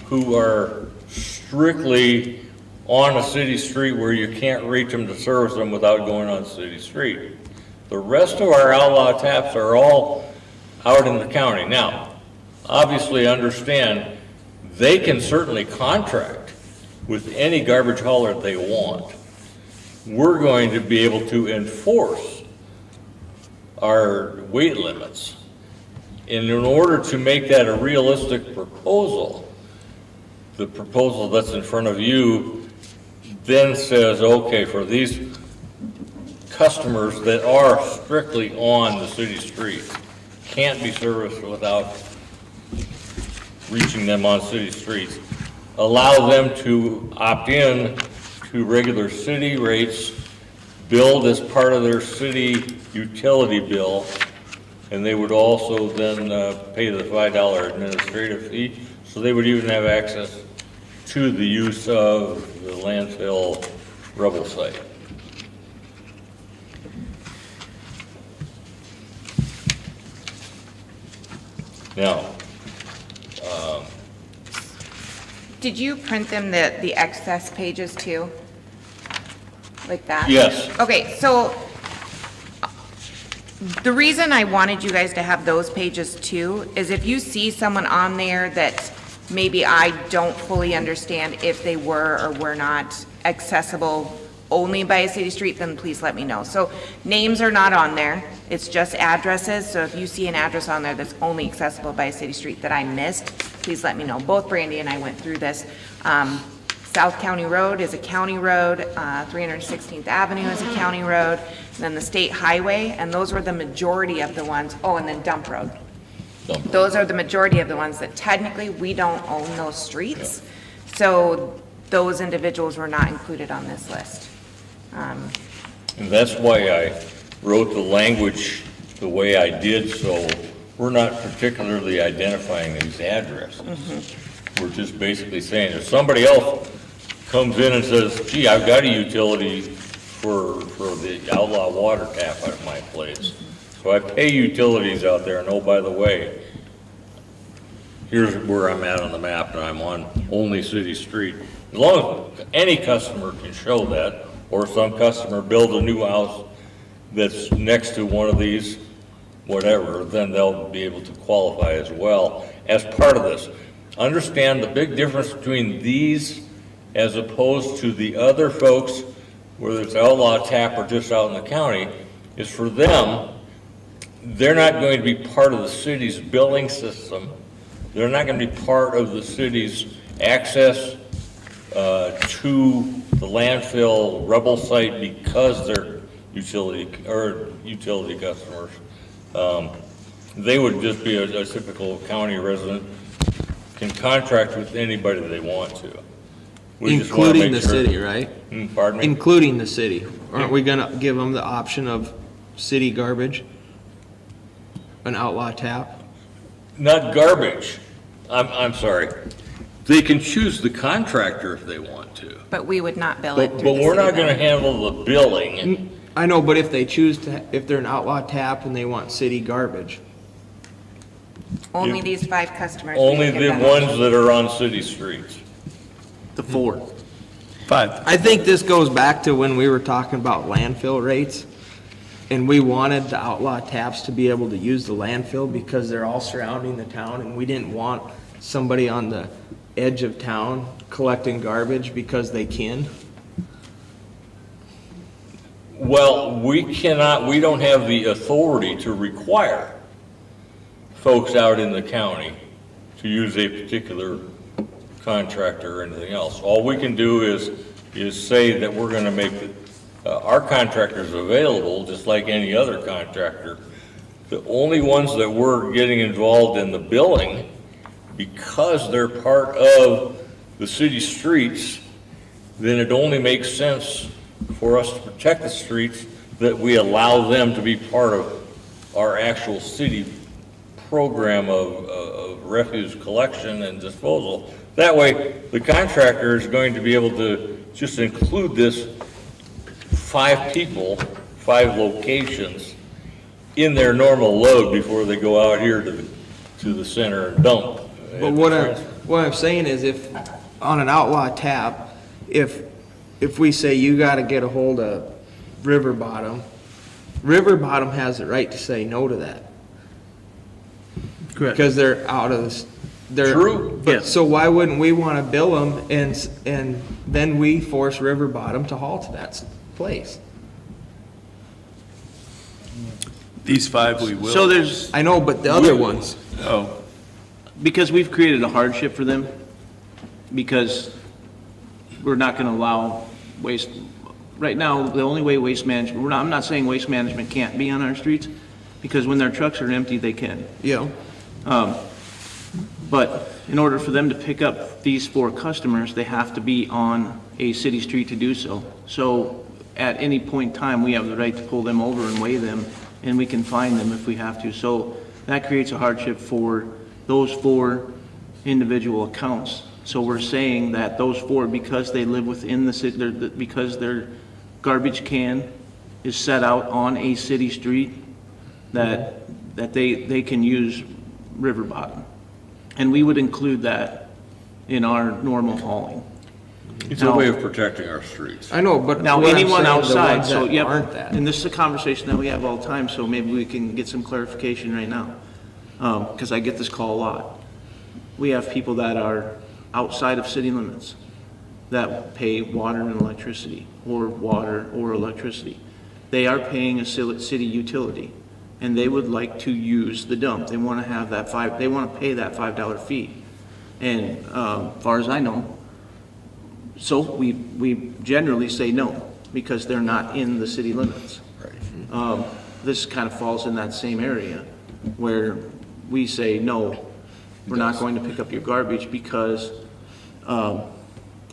who are strictly on a city street where you can't reach them to service them without going on city street. The rest of our outlaw taps are all out in the county. Now, obviously understand, they can certainly contract with any garbage hauler they want. We're going to be able to enforce are weight limits. And in order to make that a realistic proposal, the proposal that's in front of you then says, okay, for these customers that are strictly on the city street, can't be serviced without reaching them on city streets, allow them to opt in to regular city rates, billed as part of their city utility bill, and they would also then pay the $5 administrative fee, so they would even have access to the use of the landfill rubble site. Now, Did you print them the excess pages too? Like that? yes, Okay, so the reason I wanted you guys to have those pages too is if you see someone on there that maybe I don't fully understand if they were or were not accessible only by a city street, then please let me know. So names are not on there, it's just addresses, so if you see an address on there that's only accessible by a city street that I missed, please let me know. Both Brandy and I went through this. South County Road is a county road, 316th Avenue is a county road, and then the state highway, and those were the majority of the ones, oh, and then Dump Road. Those are the majority of the ones that technically we don't own those streets, so those individuals were not included on this list. and that's why I wrote the language the way I did, so we're not particularly identifying these addresses. We're just basically saying, if somebody else comes in and says, gee, I've got a utility for the outlaw water tap at my place, so I pay utilities out there, and oh, by the way, here's where I'm at on the map, and I'm on only city street. As long as any customer can show that, or some customer builds a new house that's next to one of these, whatever, then they'll be able to qualify as well as part of this. Understand the big difference between these as opposed to the other folks, whether it's outlaw tap or just out in the county, is for them, they're not going to be part of the city's billing system. They're not going to be part of the city's access to the landfill rubble site because they're utility customers. They would just be a typical county resident, can contract with anybody they want to. We just wanna Including make the sure- city, right? Pardon me? Including the city. Aren't we gonna give them the option of city garbage? An outlaw tap? Not garbage. I'm sorry. They can choose the contractor if they want to. But we would not bill it But through the we're city not gonna bill. handle the billing. I know, but if they choose to, if they're an outlaw tap and they want city garbage, Only these 5 customers. we Only would give the them. ones that are on city streets. The 4. 5. I think this goes back to when we were talking about landfill rates, and we wanted the outlaw taps to be able to use the landfill because they're all surrounding the town, and we didn't want somebody on the edge of town collecting garbage because they can. Well, we don't have the authority to require folks out in the county to use a particular contractor or anything else. All we can do is say that we're gonna make our contractors available, just like any other contractor. The only ones that we're getting involved in the billing, because they're part of the city streets, then it only makes sense for us to protect the streets that we allow them to be part of our actual city program of refuse collection and disposal. That way, the contractor is going to be able to just include this 5 people, 5 locations in their normal load before they go out here to the center and dump. But what I'm saying is if, on an outlaw tap, if we say you gotta get a hold of River Bottom has the right to say no to that. Correct. Because they're out of this, they're. True. But, so why wouldn't we wanna bill them and then we force River Bottom to haul to that place? These 5 we will. So there's, I know, but the other ones, Oh, because we've created a hardship for them, because we're not gonna allow waste, right now, the only way waste management, I'm not saying waste management can't be on our streets, because when their trucks are empty, they can. you know, But in order for them to pick up these 4 customers, they have to be on a city street to do so. So at any point in time, we have the right to pull them over and weigh them, and we can fine them if we have to. So that creates a hardship for those 4 individual accounts. So we're saying that those 4, because they live within the city, because their garbage can is set out on a city street, that they can use river bottom. And we would include that in our normal hauling. It's a way of protecting our streets. I know, but Now, what I'm anyone saying, the outside, ones so, that yep, aren't that. and this is a conversation that we have all the time, so maybe we can get some clarification right now. Because I get this call a lot. We have people that are outside of city limits that pay water and electricity, or water or electricity. They are paying a city utility, and they would like to use the dump. They want to have that they want to pay that $5 fee. And, as far as I know, so we generally say no, because they're not in the city limits. This kind of falls in that same area, where we say, no, we're not going to pick up your garbage because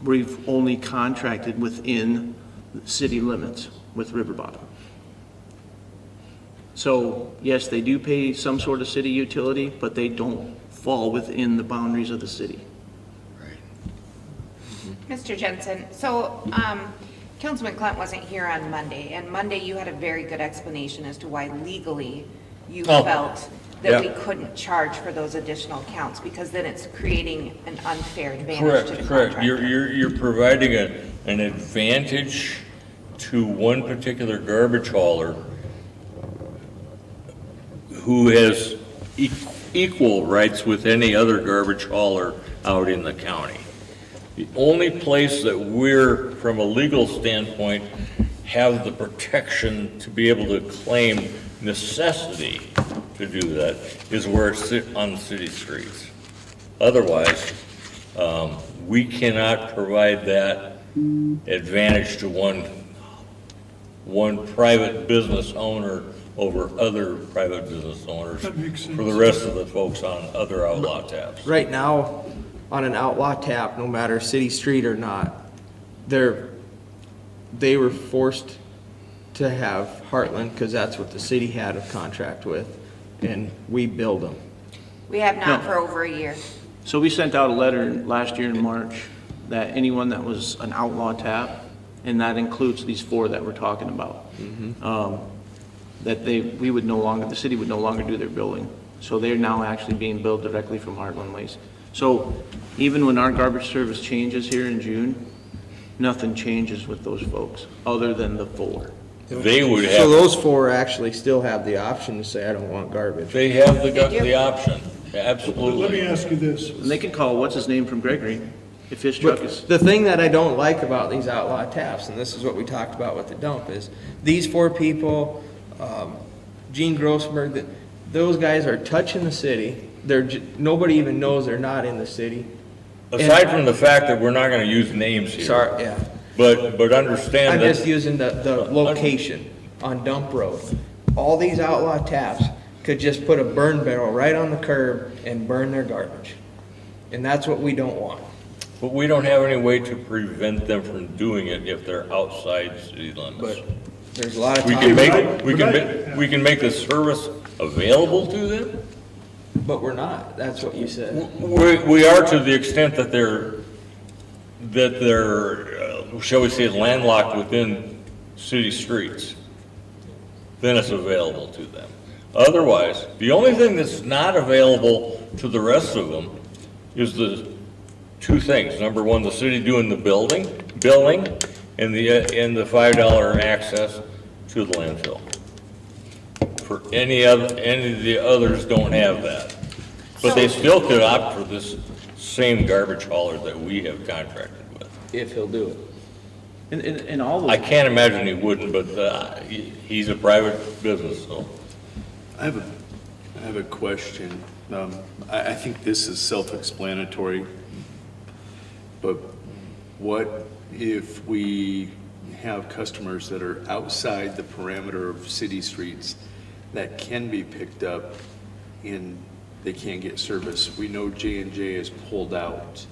we've only contracted within city limits with River Bottom. So, yes, they do pay some sort of city utility, but they don't fall within the boundaries of the city. Mr. Jensen, so Councilman Clunt wasn't here on Monday, and Monday you had a very good explanation as to why legally you felt that we couldn't charge for those additional counts, because then it's creating an unfair advantage to the Correct. contractor. You're providing an advantage to one particular garbage hauler who has equal rights with any other garbage hauler out in the county. The only place that we're, from a legal standpoint, have the protection to be able to claim necessity to do that is where it's on the city streets. Otherwise, we cannot provide that advantage to one private business owner over other private business owners That makes sense. for the rest of the folks on other outlaw tabs. Right now, on an outlaw tap, no matter city street or not, they were forced to have Heartland, because that's what the city had a contract with, and we billed them. We have not No. for over a year. So we sent out a letter last year in March that anyone that was an outlaw tap, and that includes these 4 that we're talking about, that we would no longer, the city would no longer do their billing. So they're now actually being billed directly from Heartland Waste. So even when our garbage service changes here in June, nothing changes with those folks, other than the 4. They would So have, those 4 actually still have the option to say, I don't want garbage. they have They do. the option, But let me absolutely. ask you this. And they can call, what's his name from Gregory, if his truck is. But the thing that I don't like about these outlaw taps, and this is what we talked about with the dump, is these 4 people, Gene Grossberg, those guys are touching the city. Nobody even knows they're not in the city. Aside from the fact that we're not gonna use names here. Sorry, yeah. But understand I'm just that, using the location on Dump Road. All these outlaw taps could just put a burn barrel right on the curb and burn their garbage. And that's what we don't want. but we don't have any way to prevent them from doing it if they're outside city limits. But there's a lot of We talk, can But we can make the service available to them. but we're not. That's what you said. We are to the extent that they're, shall we say, landlocked within city streets. Then it's available to them. Otherwise, the only thing that's not available to the rest of them is the 2 things. Number 1, the city doing the billing, and the $5 access to the landfill. For any of the others don't have that. But they still could opt for this same garbage hauler that we have contracted with. If he'll do it. And all I those, can't imagine he wouldn't, but he's a private business, so. I have a question. I think this is self-explanatory, but what if we have customers that are outside the parameter of city streets that can be picked up and they can't get service? We know J&J is pulled out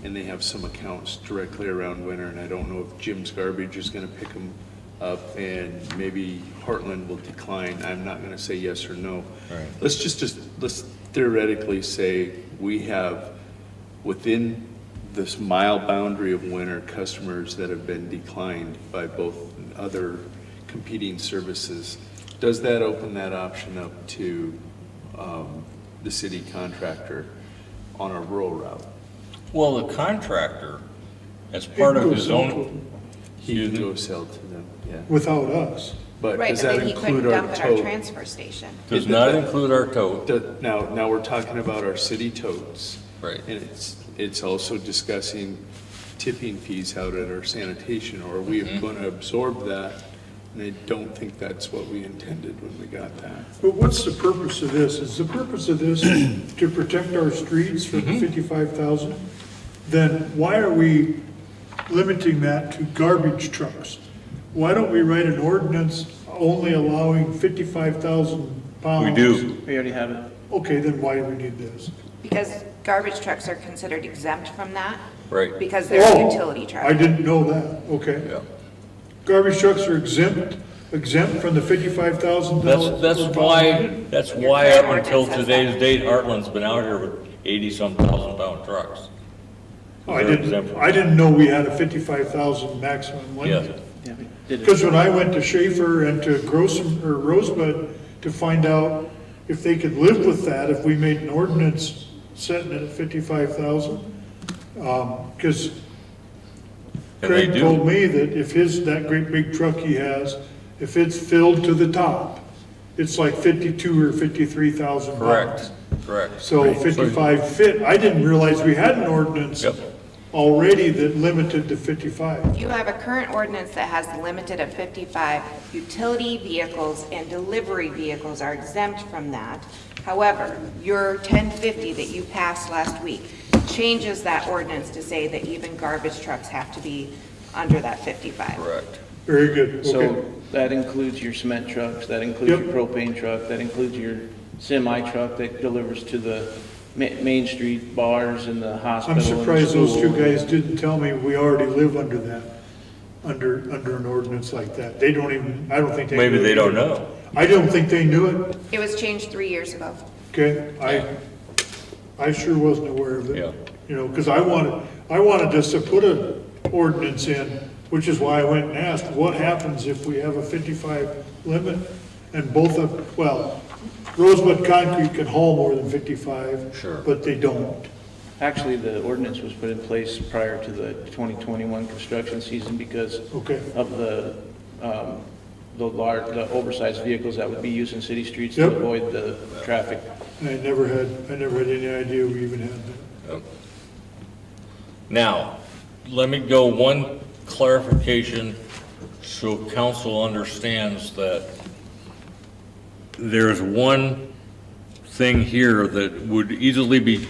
and they have some accounts directly around Winter, and I don't know if Jim's Garbage is gonna pick them up and maybe Heartland will decline. I'm not gonna say yes or no. Right. Let's theoretically say we have within this mile boundary of Winter customers that have been declined by both other competing services. Does that open that option up to the city contractor on a rural route? Well, the contractor, as part of his own, He can go sell to them, yeah. Without us. But Right, does but that then he couldn't include our dump at our tote? transfer station. does not include our tote. Now we're talking about our city totes. Right. And it's also discussing tipping fees out at our sanitation, or are we going to absorb that? And I don't think that's what we intended when we got that. But what's the purpose of this? Is the purpose of this to protect our streets from the 55,000? Then why are we limiting that to garbage trucks? Why don't we write an ordinance only allowing 55,000 pounds? We do. We already have it. Okay, then why do we need this? Because garbage trucks are considered exempt from that. Right. Because they're a utility truck. I didn't know that, okay. Yeah. Garbage trucks are exempt from the $55,000? That's why up until today's date, Heartland's been out here with 80-some thousand pound trucks. Oh, I They're exempt from I didn't know we had a 55,000 maximum limit. Yes. Yeah, we did it. Because when I went to Schaefer and to Rosebud to find out if they could live with that, if we made an ordinance setting it at 55,000, because And they Craig do. told me that if that great big truck he has, if it's filled to the top, it's like 52 or 53,000 pounds. Correct, correct. So 55 fit, I didn't realize we had an ordinance Yep. already that limited to 55. You have a current ordinance that has limited at 55. Utility vehicles and delivery vehicles are exempt from that. However, your 1050 that you passed last week changes that ordinance to say that even garbage trucks have to be under that 55. Correct. Very good, okay. So that includes your cement trucks, that includes your Yep. propane truck, that includes your semi truck that delivers to the Main Street bars and the hospital. I'm and the surprised those two school. guys didn't tell me we already live under that, under an ordinance like that. They don't even, I don't think they. Maybe knew they it don't either. know. I don't think they knew it, It was changed 3 years ago. okay? I sure wasn't aware of it. Yeah. You know, because I wanted us to put an ordinance in, which is why I went and asked, what happens if we have a 55 limit? And Rosebud Concrete can haul more than 55. Sure. But they don't. Actually, the ordinance was put in place prior to the 2021 construction season because Okay. of the oversized vehicles that would be used in city streets to Yep. avoid the traffic. And I never had any idea we even had that. Yep. Now, let me go one clarification so council understands that there's one thing here that would easily be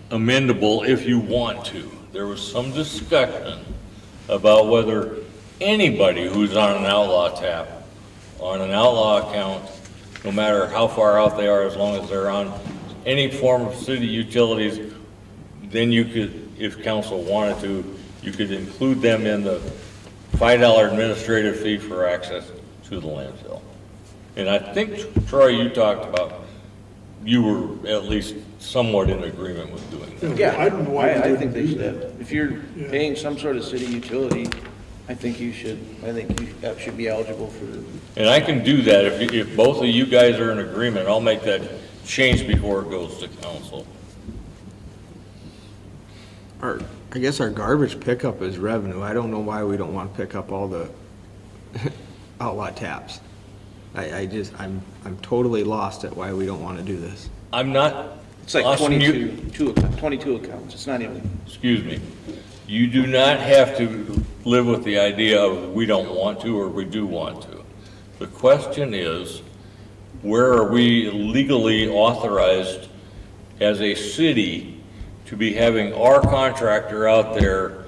amendable if you want to. There was some discussion about whether anybody who's on an outlaw tap, on an outlaw account, no matter how far out they are, as long as they're on any form of city utilities, then you could, if council wanted to, you could include them in the $5 administrative fee for access to the landfill. And I think, Troy, you talked about, you were at least somewhat in agreement with doing that. Yeah, I don't know why we I didn't think they do should that. have. If you're Yeah. paying some sort of city utility, I think you that should be eligible for. And I can do that, if both of you guys are in agreement, I'll make that change before it goes to council. I guess our garbage pickup is revenue. I don't know why we don't want to pick up all the outlaw taps. I'm totally lost at why we don't want to do this. I'm not It's like asking you, 22 accounts. It's not even, excuse me, you do not have to live with the idea of we don't want to or we do want to. The question is, where are we legally authorized as a city to be having our contractor out there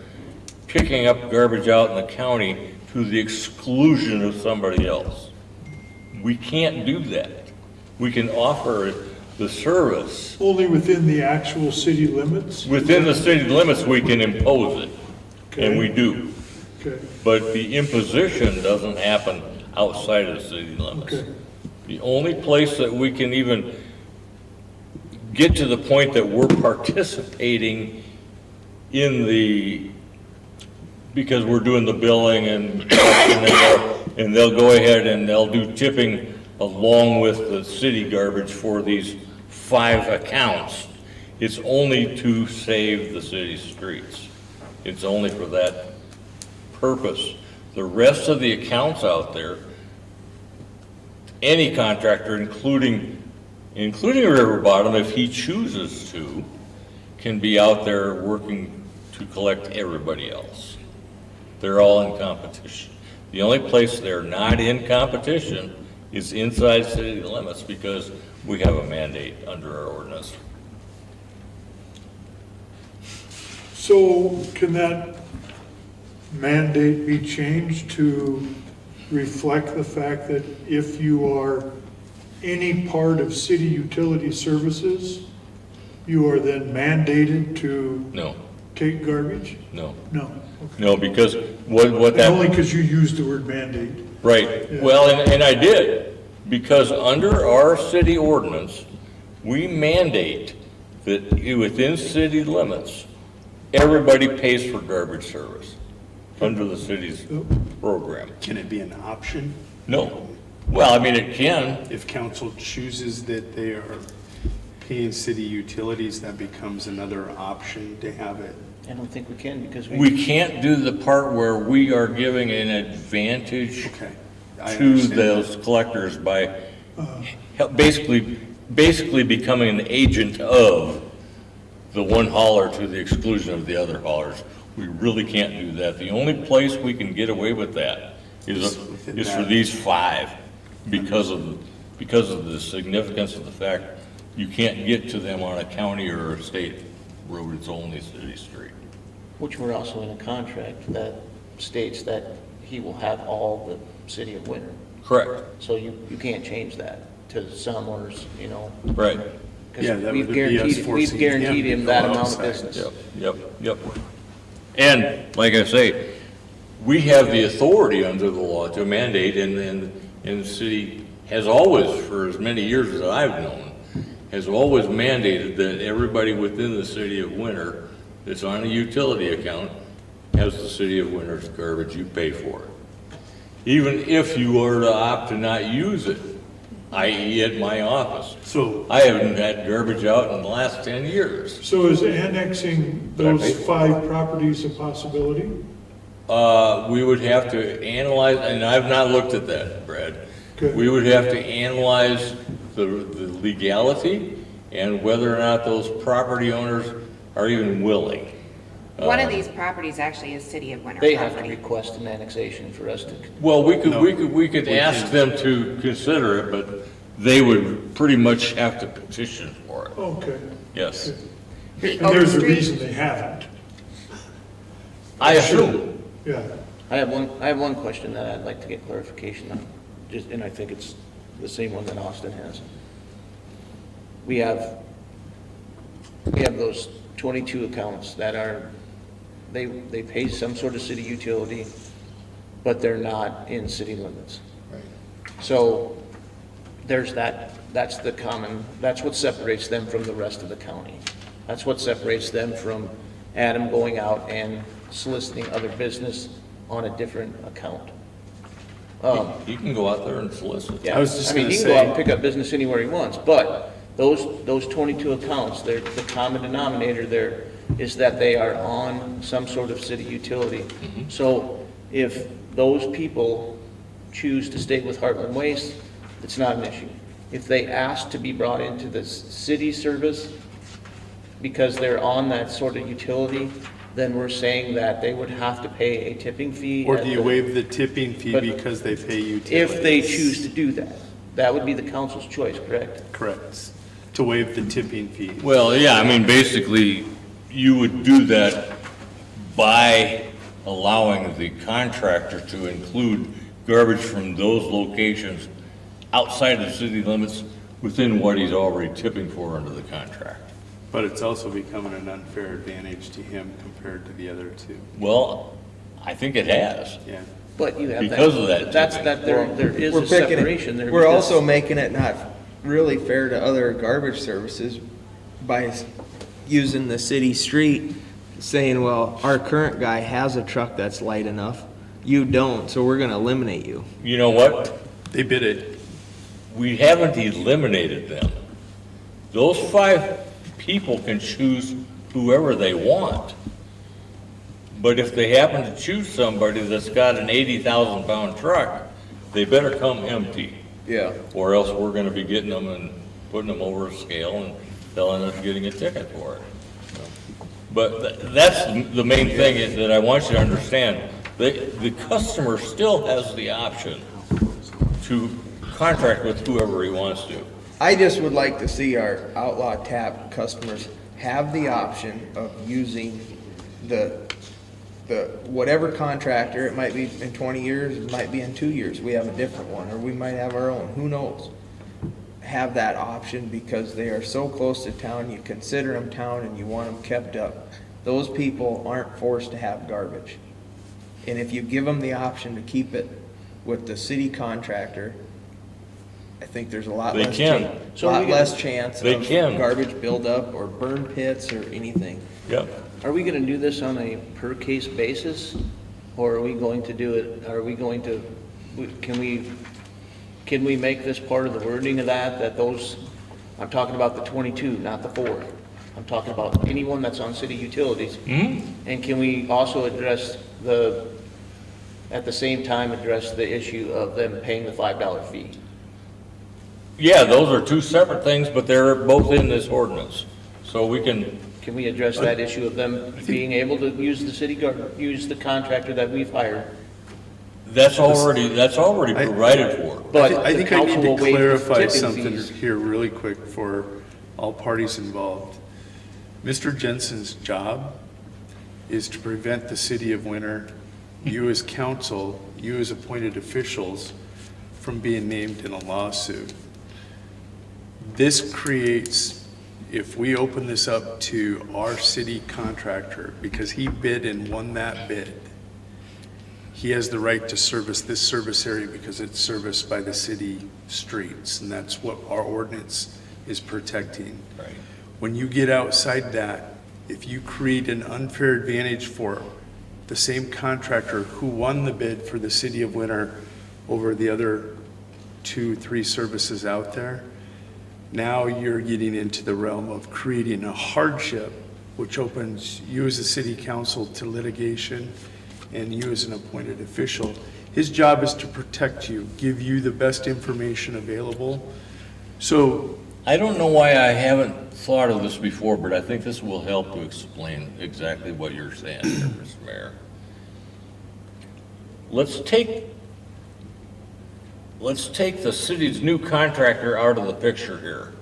picking up garbage out in the county to the exclusion of somebody else? We can't do that. We can offer the service. Only within the actual city limits? Within the city limits, we can impose it, and we do. Okay, But the imposition doesn't happen outside of the city limits. okay. The only place that we can even get to the point that we're participating in the, because we're doing the billing and they'll go ahead and they'll do tipping along with the city garbage for these 5 accounts. It's only to save the city streets. It's only for that purpose. The rest of the accounts out there, any contractor, including River Bottom, if he chooses to, can be out there working to collect everybody else. They're all in competition. The only place they're not in competition is inside city limits because we have a mandate under our ordinance. So can that mandate be changed to reflect the fact that if you are any part of city utility services, you are then mandated to No, take garbage? no, No. no, because what And that. only because you used the word mandate. Right, Yeah. well, and I did, because under our city ordinance, we mandate that within city limits, everybody pays for garbage service under the city's program. Can it be an option? No, well, I mean, it can, If council chooses that they are paying city utilities, that becomes another option to have it. I don't think we can because we can't do the part where we are giving an advantage Okay. I to understand. those collectors by basically becoming an agent of the one hauler to the exclusion of the other haulers. We really can't do that. The only place we can get away with that is for these 5 because of the significance of the fact you can't get to them on a county or a state road, it's only city street. Which we're also in a contract that states that he will have all the city of Winter. Correct, So you can't change that to some or, you know, right. Yeah, because that we've would be us guaranteed, forcing we've guaranteed him him to that go amount of outside. business. Yep. And like I say, we have the authority under the law to mandate, and the city has always, for as many years as I've known, has always mandated that everybody within the city of Winter that's on a utility account has the city of Winter's garbage, you pay for it. Even if you were to opt to not use it, i.e. at my office. So, I haven't had garbage out in the last 10 years. so is annexing those 5 properties a possibility? We would have to analyze, and I've not looked at that, Brad. Okay. We would have to analyze the legality and whether or not those property owners are even willing. One of these properties actually is City of Winter They have to property. request an annexation for us to, Well, we could ask them to consider it, but they would pretty much have to petition for it, Okay. yes. The And there's a Oak Street- reason they haven't. I assume, Yeah. I have one question that I'd like to get clarification on, just, and I think it's the same one that Austin has. We have those 22 accounts that are, they pay some sort of city utility, but they're not in city limits. So there's that's the common, that's what separates them from the rest of the county. That's what separates them from Adam going out and soliciting other business on a different account. he can go out there and solicit. Yeah, I was just I mean, gonna he can go out and say- pick up business anywhere he wants, but those 22 accounts, the common denominator there is that they are on some sort of city utility. So if those people choose to stay with Heartland Waste, it's not an issue. If they ask to be brought into the city service because they're on that sort of utility, then we're saying that they would have to pay a tipping fee. Or at do you the- waive the tipping fee But because they pay utilities? If they choose to do that. That would be the council's choice, correct? Correct. To waive the tipping fee. Well, yeah, I mean, basically, you would do that by allowing the contractor to include garbage from those locations outside the city limits within what he's already tipping for under the contract. But it's also becoming an unfair advantage to him compared to the other two. Well, I think it has. Yeah. But you have that. Because of that That's, tipping. that, there is We're a picking it- separation there. We're because- also making it not really fair to other garbage services by using the city street, saying, well, our current guy has a truck that's light enough, you don't, so we're gonna eliminate you. You know what? They bid it. We haven't eliminated them. Those 5 people can choose whoever they want. But if they happen to choose somebody that's got an 80,000-pound truck, they better come empty. Yeah. Or else we're gonna be getting them and putting them over a scale and they'll end up getting a ticket for it. But that's the main thing is that I want you to understand. The customer still has the option to contract with whoever he wants to. I just would like to see our outlaw tap customers have the option of using the whatever contractor, it might be in 20 years, it might be in 2 years, we have a different one, or we might have our own, who knows? Have that option because they are so close to town, you consider them town and you want them kept up. Those people aren't forced to have garbage. And if you give them the option to keep it with the city contractor, I think there's a lot They less can. chance, So are we gonna- less chance They of can. garbage buildup or burn pits or anything. Yep. Are we gonna do this on a per case basis? Or are we going to do it, are we going to, can we make this part of the wording of that those, I'm talking about the 22, not the 4. I'm talking about anyone that's on city utilities. And can we also address at the same time, address the issue of them paying the $5 fee? Yeah, those are 2 separate things, but they're both in this ordinance. So we can, Can we address that issue of them being able to use the use the contractor that we've hired? that's already provided for. But I the think I council need will to waive clarify tipping something fees. here really quick for all parties involved. Mr. Jensen's job is to prevent the city of Winter, you as council, you as appointed officials, from being named in a lawsuit. This creates, if we open this up to our city contractor, because he bid and won that bid, he has the right to service this service area because it's serviced by the city streets, and that's what our ordinance is protecting. Right. When you get outside that, if you create an unfair advantage for the same contractor who won the bid for the city of Winter over the other 2-3 services out there, now you're getting into the realm of creating a hardship, which opens you as a city council to litigation and you as an appointed official. His job is to protect you, give you the best information available. So I don't know why I haven't thought of this before, but I think this will help to explain exactly what you're saying here, Mr. Mayor. Let's take the city's new contractor out of the picture here.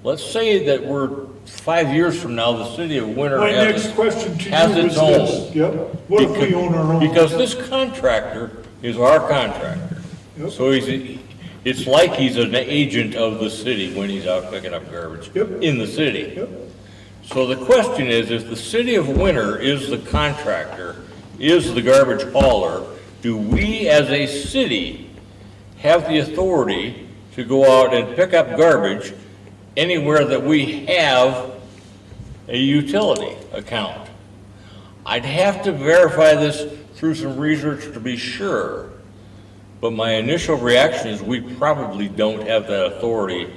Let's say that we're 5 years from now, the city of Winter My has next question to has you its is own. this, yep, what if we own our own? Because this contractor is our contractor. Yep. So it's like he's an agent of the city when he's out picking up garbage Yep. in the city. Yep. So the question is, if the city of Winter is the contractor, is the garbage hauler, do we as a city have the authority to go out and pick up garbage anywhere that we have a utility account? I'd have to verify this through some research to be sure, but my initial reaction is we probably don't have that authority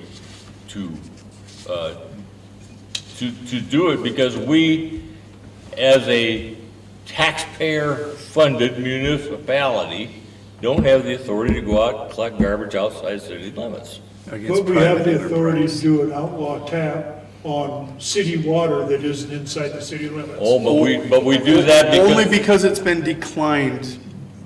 to do it because we, as a taxpayer-funded municipality, don't have the authority to go out and collect garbage outside city limits. against But we have private the authority enterprise. to do an outlaw tap on city water that isn't inside the city limits. Oh, but we do that Only because, because it's been declined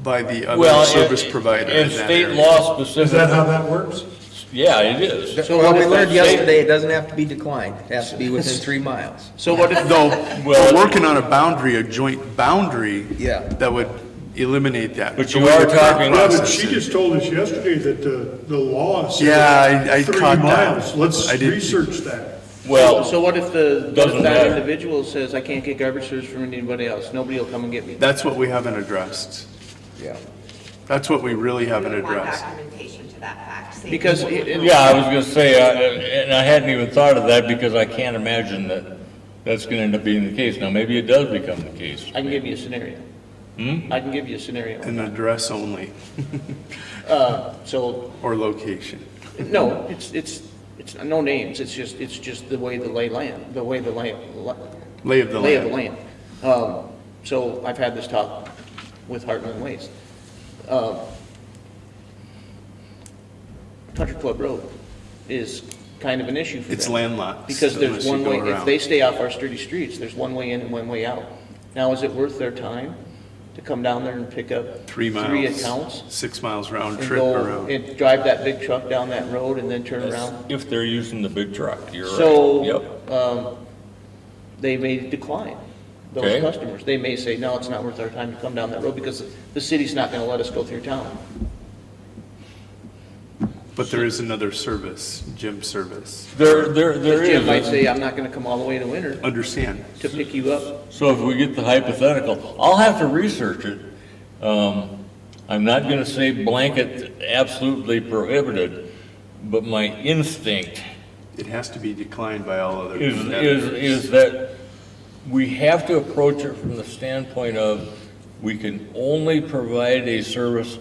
by the Well, other service provider And in that state area. law Is that how specifically, that works? yeah, it is. So Well, what we if learned the yesterday, it doesn't have to be declined, it has to be within 3 miles. So what if, Though, Well- we're working on a boundary, a joint boundary. Yeah. That would eliminate that. But The you way are the current talking- Yeah, but process she is- just told us yesterday that the law says Yeah, I 3 caught that. miles. Let's I did- research that. Well, so what if what Doesn't if that matter. individual says, I can't get garbage service from anybody else, nobody will come and get me? That's what we haven't addressed. Yeah. That's what we really haven't We want addressed. documentation to that fact. Same Because, thing with- yeah, I was gonna say, and I hadn't even thought of that because I can't imagine that that's gonna end up being the case. Now, maybe it does become the case. I can give you a scenario. I can give you a scenario. An address only, So, or location. no, it's no names, it's just the way the lay land, the way the land, Lay of the lay of the land. land. So I've had this talk with Heartland Waste. Country Club Road is kind of an issue for them. It's landlocked. Because so there's unless you one go way, if around. they stay off our sturdy streets, there's one way in and one way out. Now, is it worth their time to come down there and pick up 3 miles. 3 accounts? 6 miles round And trip go around. and drive that big truck down that road and then turn around? If they're using the big truck, you're right. So, Yep. they may decline, those Okay. customers. They may say, no, it's not worth our time to come down that road because the city's not gonna let us go through town. But there is another service, gym service. There Jim might is. say, I'm not gonna come all the way to Winter Understand? to pick you up. So if we get the hypothetical, I'll have to research it. I'm not gonna say blanket absolutely prohibited, but my instinct It has to be declined by all other is competitors. that we have to approach it from the standpoint of, we can only provide a service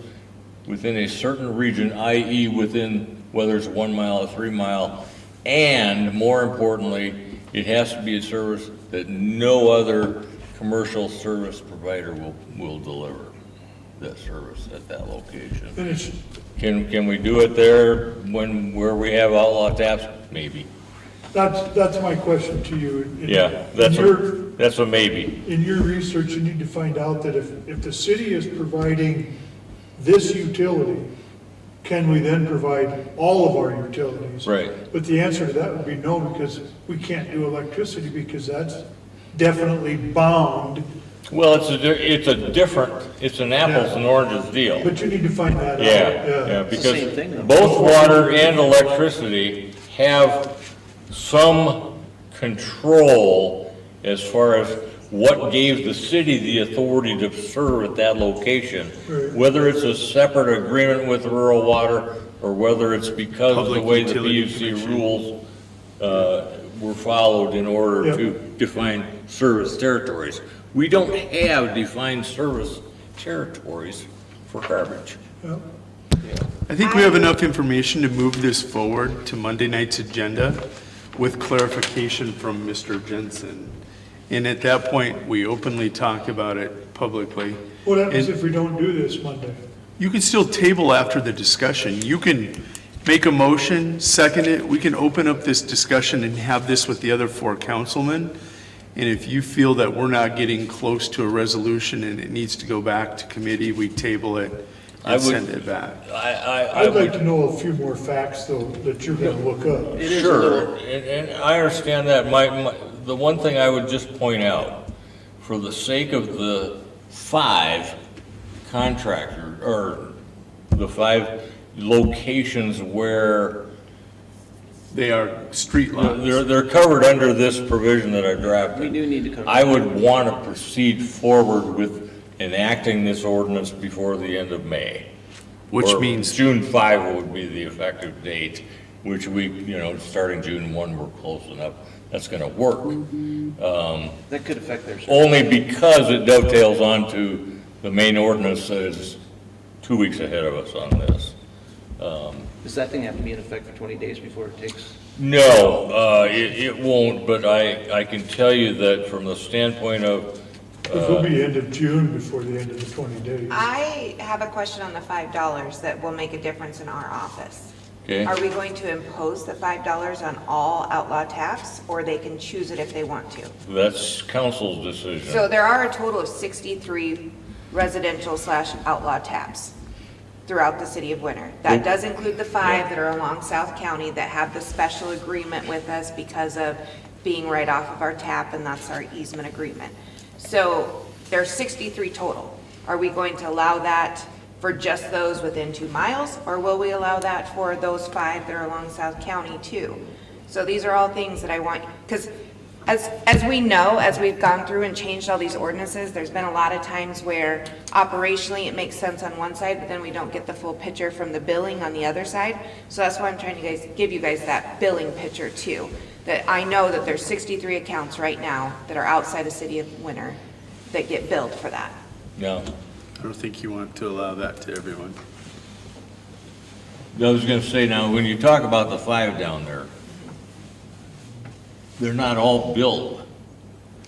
within a certain region, i.e. within, whether it's 1 mile or 3 mile, and more importantly, it has to be a service that no other commercial service provider will deliver that service at that location. And it's, Can we do it there where we have outlaw taps? Maybe. that's my question to you. Yeah, that's a maybe. In your research, you need to find out that if the city is providing this utility, can we then provide all of our utilities? Right. But the answer to that would be no, because we can't do electricity, because that's definitely bound, Well, it's an apples and oranges deal. but you need to find that out. Yeah, It's the same thing, though. because both water and electricity have some control as far as what gave the city the authority to serve at that location. Right. Whether it's a separate agreement with rural water, or whether it's because of the Public way the Utility PUC Commission. rules were followed in order Yep. to define service territories. We don't have defined service territories for garbage. Yeah. I think we have enough information to move this forward to Monday night's agenda with clarification from Mr. Jensen. And at that point, we openly talk about it publicly. What happens And if we don't do this Monday? you can still table after the discussion. You can make a motion, second it. We can open up this discussion and have this with the other 4 councilmen. And if you feel that we're not getting close to a resolution and it needs to go back to committee, we table it I and would- send it back. I I'd like would, to know a few more facts, though, that you're gonna look up. It is a sure, little, and I understand that. The one thing I would just point out, for the sake of the 5 contractors, or the 5 locations where They are street lots. they're covered under this provision that I drafted. we do need to cover. I would want to proceed forward with enacting this ordinance before the end of May. Which Or means- June 5 would be the effective date, which we, starting June 1, we're close enough. That's going to work. That could affect their service. Only because it dovetails onto the main ordinance that is 2 weeks ahead of us on this. Does that thing have to be in effect for 20 days before it takes? No, it won't, but I can tell you that from the standpoint of, It will be end of June before the end of the 20 days. I have a question on the $5 that will make a difference in our office. okay? Are we going to impose the $5 on all outlaw taps, or they can choose it if they want to? That's council's decision. So there are a total of 63 residential/outlaw taps throughout the city of Winter. That does include the 5 that are along South County that have the special agreement with us because of being right off of our tap, and that's our easement agreement. So there's 63 total. Are we going to allow that for just those within 2 miles, or will we allow that for those 5 that are along South County too? So these are all things that I want, because as we know, as we've gone through and changed all these ordinances, there's been a lot of times where operationally it makes sense on one side, but then we don't get the full picture from the billing on the other side. So that's why I'm trying to give you guys that billing picture too. That I know that there's 63 accounts right now that are outside the city of Winter that get billed for that. No. I don't think you want to allow that to everyone. I was gonna say, now, when you talk about the 5 down there, they're not all billed.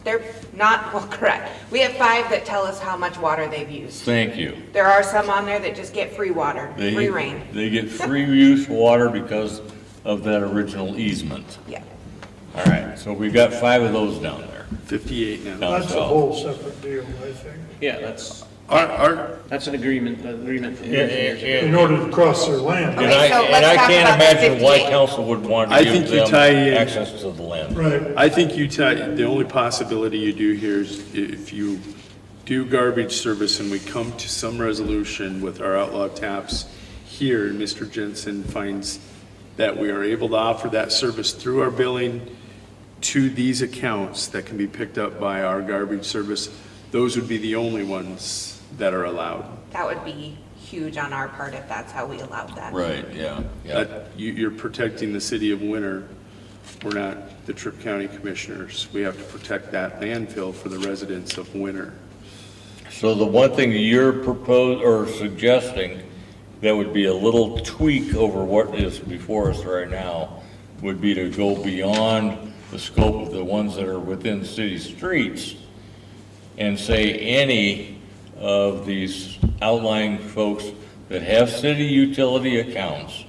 They're not, well, correct. We have 5 that tell us how much water they've used. Thank you. There are some on there that just get free water, free rain. They get free use water because of that original easement. Yeah. All right, so we've got 5 of those down there. 58 now. Down That's a south. whole separate deal, I think. Yeah, that's Our, an agreement from years ago. In order to cross their land. and Okay, so let's I talk can't about the imagine why 58. council would want I to think give you tie in- them access to the land. Right. I think the only possibility you do here is if you do garbage service and we come to some resolution with our outlaw taps here, and Mr. Jensen finds that we are able to offer that service through our billing to these accounts that can be picked up by our garbage service, those would be the only ones that are allowed. That would be huge on our part if that's how we allowed that. Right, yeah, yeah. You're protecting the city of Winter. We're not the Tripp County Commissioners. We have to protect that landfill for the residents of Winter. So the one thing you're suggesting that would be a little tweak over what is before us right now would be to go beyond the scope of the ones that are within city streets and say any of these outlying folks that have city utility accounts,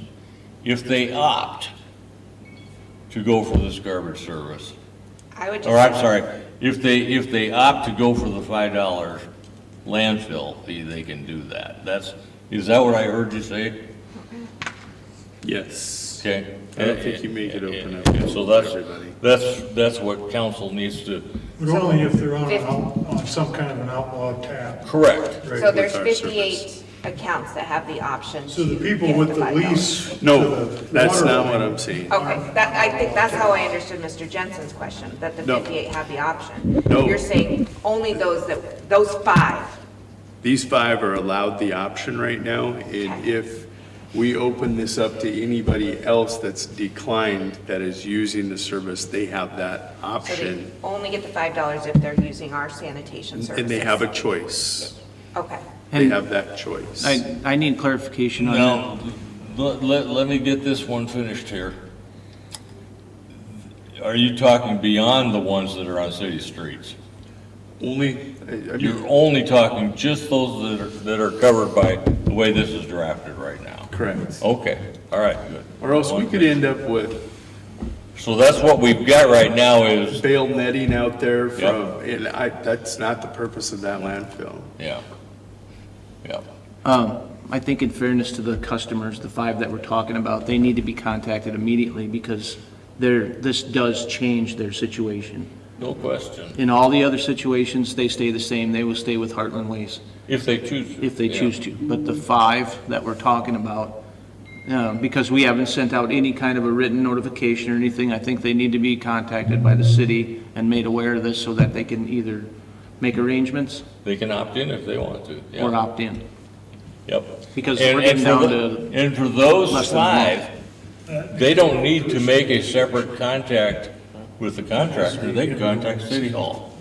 if they opt to go for this garbage service, I would or I'm just, sorry, if they opt to go for the $5 landfill fee, they can do that. Is that what I heard you say? Yes. Okay. I don't think you make it open up And so to everybody. that's what council needs to, But only if they're on some kind of an outlaw tab. correct. Right. so there's with our 58 accounts that have the option to So the people get with the $5. lease. No, to the that's water not line. what I'm saying. Okay, I think that's how I understood Mr. Jensen's question, that the No. 58 have the option. No. You're saying only those 5. These 5 are allowed the option right now, and Okay. if we open this up to anybody else that's declined that is using the service, they have that So they option, only get the $5 if they're using our sanitation services. and they have a choice. Okay. They have that choice. I need clarification on that. Now, let me get this one finished here. Are you talking beyond the ones that are on city streets? Only, I mean, You're only talking just those that are covered by the way this is drafted right now? correct. Okay, all right, good. Or else we could end up with So that's what we've got right now is, bale netting out there from, and that's not the purpose of that landfill. yeah, yeah. I think in fairness to the customers, the 5 that we're talking about, they need to be contacted immediately because this does change their situation. No question, In all the other situations, they stay the same. They will stay with Heartland Waste if they choose to. if they yeah. choose to. But the 5 that we're talking about, because we haven't sent out any kind of a written notification or anything, I think they need to be contacted by the city and made aware of this so that they can either make arrangements They can opt in if they want to, yeah. or opt in. Yep. Because And- we're and getting for down the- to And for those less than a month. 5, they don't need to make a separate contact with the contractor, they can contact City Hall.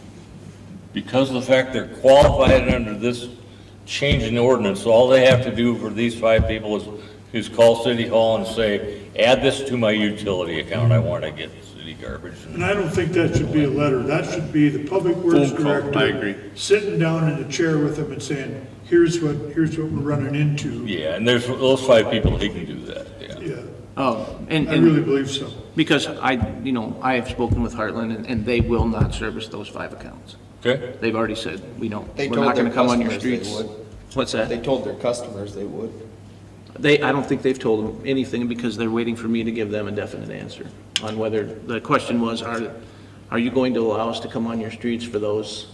Because of the fact they're qualified under this change in ordinance, all they have to do for these 5 people is call City Hall and say, add this to my utility account, I want to get city garbage. And I don't think that should be a letter. That should be the public works Phone call, director. I agree. Sitting down in a chair with them and saying, here's what we're running into. Yeah, and there's those 5 people, he can do that, yeah. Yeah, and I really believe so. because I have spoken with Heartland and they will not service those 5 accounts. Okay? They've already said, we don't, They we're told not their gonna come on your customers they streets. would. What's that? They told their customers they would. I don't think they've told them anything because they're waiting for me to give them a definite answer on whether, the question was, are you going to allow us to come on your streets for those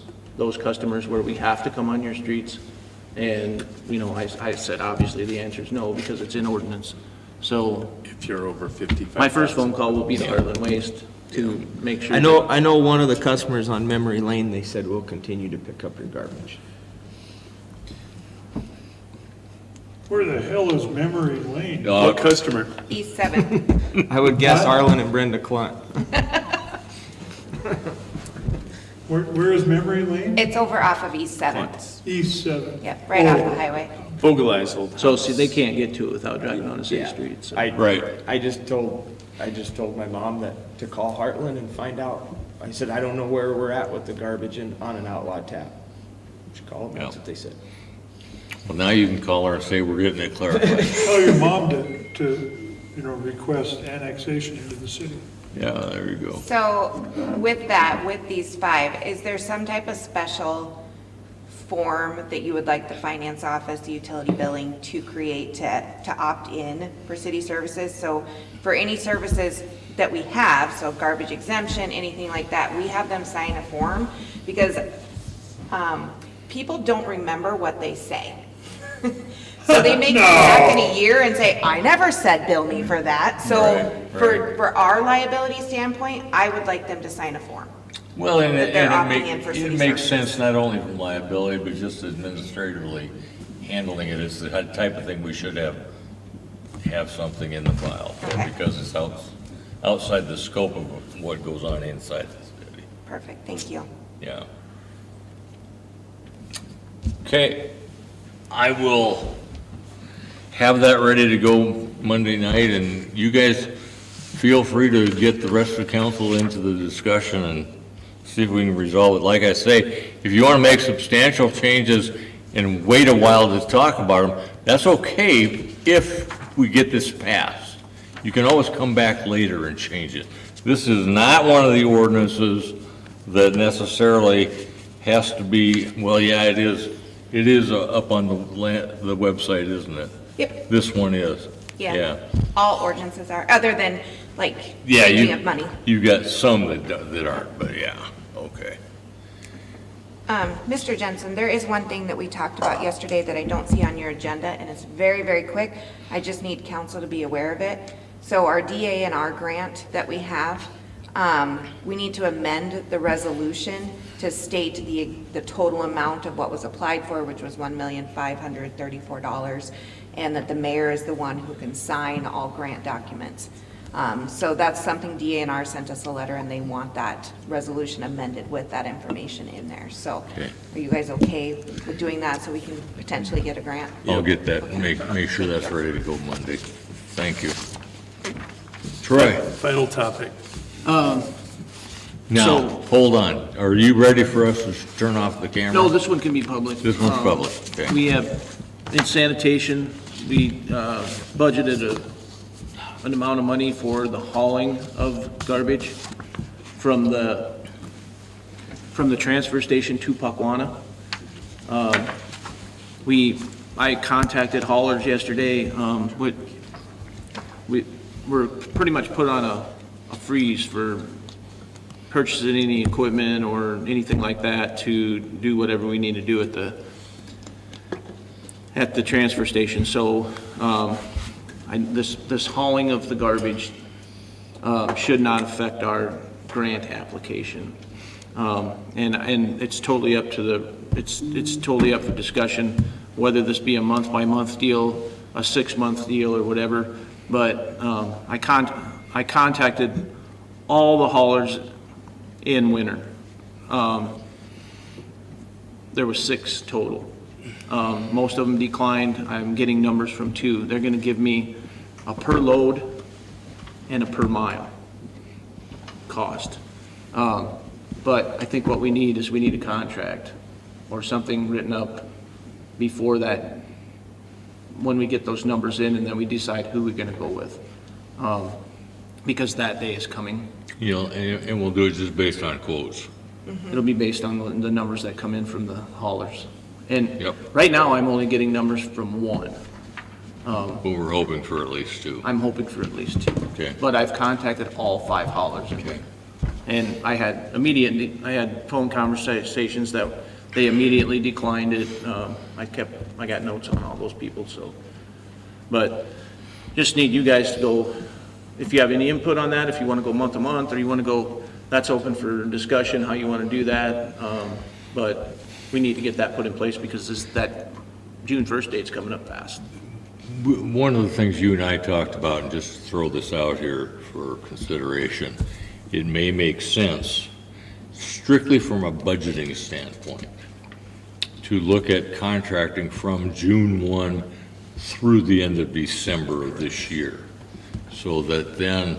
customers where we have to come on your streets? And, you know, I said, obviously, the answer is no, because it's in ordinance. So If you're over 55. my first phone call will be to Heartland Waste to make sure. I know one of the customers on Memory Lane, they said we'll continue to pick up your garbage. Where the hell is Memory Lane? What customer? East 7. I would guess Arlen and Brenda Clunt. Where is Memory Lane? It's over off of East 7. East 7. Yep, right off the highway. Vogelai's old. So, see, they can't get to it without driving on a city street, so. Right. I just told my mom that to call Heartland and find out. I said, I don't know where we're at with the garbage on an outlawed tap. She called them, that's Yeah. what they said. Well, now you can call her and say we're getting it clarified. Tell your mom to, request annexation into the city. Yeah, there you go. So with that, with these 5, is there some type of special form that you would like the finance office, the utility billing to create to opt in for city services? So for any services that we have, so garbage exemption, anything like that, we have them sign a form because people don't remember what they say. So they may come back in a year and say, I never said bill me for that. So Right. for our liability standpoint, I would like them to sign a form. Well, and That it, they're and opting in for it city makes services. sense not only from liability, but just administratively handling it. It's the type of thing we should have something in the file for, Okay. because it's outside the scope of what goes on inside the city. Perfect, thank you. Yeah. Okay, I will have that ready to go Monday night, and you guys feel free to get the rest of the council into the discussion and see if we can resolve it. Like I say, if you want to make substantial changes and wait a while to talk about them, that's okay if we get this passed. You can always come back later and change it. This is not one of the ordinances that necessarily has to be, well, yeah, it is. It is up on the website, isn't it? Yep. This one is. Yeah. All ordinances are, other than like Yeah, changing of money. you've got some that aren't, but yeah, okay. Mr. Jensen, there is one thing that we talked about yesterday that I don't see on your agenda, and it's very, very quick. I just need council to be aware of it. So our DA&R grant that we have, we need to amend the resolution to state the total amount of what was applied for, which was $1,534, and that the mayor is the one who can sign all grant documents. So that's something DA&R sent us a letter, and they want that resolution amended with that information in there. So Okay. are you guys okay with doing that so we can potentially get a grant? I'll get that, make sure that's ready to go Monday. Thank you. Troy, Final topic. now, hold on. Are you ready for us to turn off the camera? No, this one can be public. This one's public, okay. We have, in sanitation, we budgeted an amount of money for the hauling of garbage from the transfer station to Puckwana. I contacted haulers yesterday, we're pretty much put on a freeze for purchasing any equipment or anything like that to do whatever we need to do at the transfer station. So, this hauling of the garbage, should not affect our grant application. And it's totally up to it's totally up for discussion, whether this be a month-by-month deal, a 6-month deal, or whatever. But, I contacted all the haulers in winter. There was 6 total. Most of them declined. I'm getting numbers from 2. They're gonna give me a per load and a per mile cost. But I think what we need is we need a contract or something written up before that, when we get those numbers in, and then we decide who we're gonna go with. Because that day is coming. You know, and we'll do it just based on quotes. It'll be based on the numbers that come in from the haulers. And Yep. right now, I'm only getting numbers from one. But we're hoping for at least 2. I'm hoping for at least 2. Okay. But I've contacted all 5 haulers. Okay. And I had phone conversations that they immediately declined it. I got notes on all those people, so. But just need you guys to go, if you have any input on that, if you want to go month to month, or you want to go, that's open for discussion, how you want to do that. But we need to get that put in place because that June 1st date's coming up fast. One of the things you and I talked about, and just throw this out here for consideration, it may make sense, strictly from a budgeting standpoint, to look at contracting from June 1 through the end of December of this year. So that then,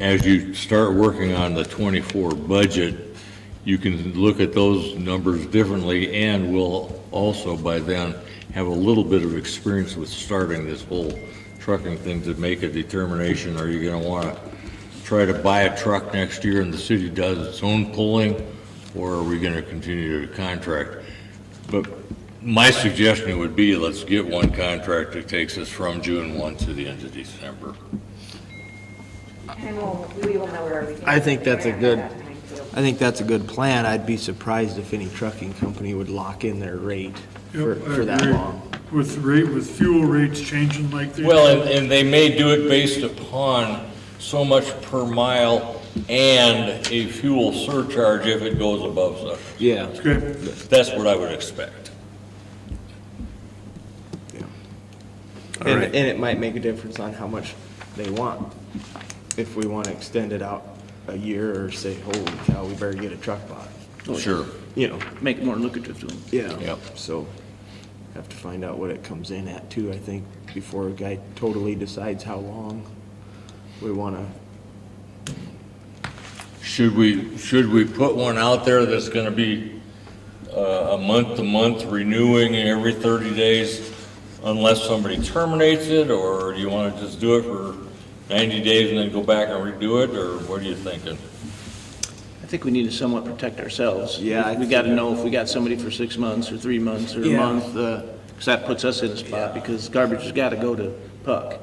as you start working on the '24 budget, you can look at those numbers differently, and will also by then have a little bit of experience with starting this whole trucking thing to make a determination. Are you gonna wanna try to buy a truck next year and the city does its own pulling, or are we gonna continue to contract? But my suggestion would be, let's get one contract that takes us from June 1 to the end of December. And we will know where everything. I think that's a good- At that time, too. I think that's a good plan. I'd be surprised if any trucking company would lock in their rate for Yep, I that agree. long. With fuel rates changing like they. Well, and they may do it based upon so much per mile and a fuel surcharge if it goes above such. Yeah. Okay, That's what I would expect. And it might make a difference on how much they want. If we want to extend it out a year or say, holy cow, we better get a truck bought. Sure. You know, Make it more lucrative to them. yeah. Yep. So have to find out what it comes in at too, I think, before a guy totally decides how long we want to. Should we put one out there that's gonna be a month-to-month renewing every 30 days unless somebody terminates it, or do you wanna just do it for 90 days and then go back and redo it, or what are you thinking? I think we need to somewhat protect ourselves. Yeah, We got to know if we got somebody for 6 months or 3 months or a Yeah. month, because that puts us in a spot, because garbage has got to go to Puck.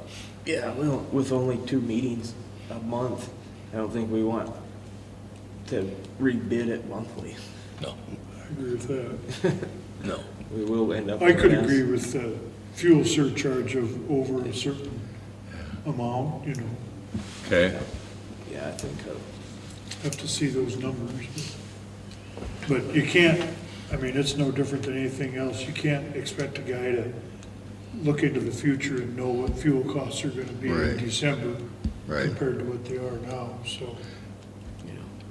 Yeah, well, with only 2 meetings a month, I don't think we want to rebid it monthly. No, I agree with that. no. We will end up. I with a could mess. agree with the fuel surcharge of over a certain amount, you know, Okay, Yeah, I think so. have to see those numbers. But you can't, I mean, it's no different than anything else. You can't expect a guy to look into the future and know what fuel costs are gonna be in Right. December Right. compared to what they are now, so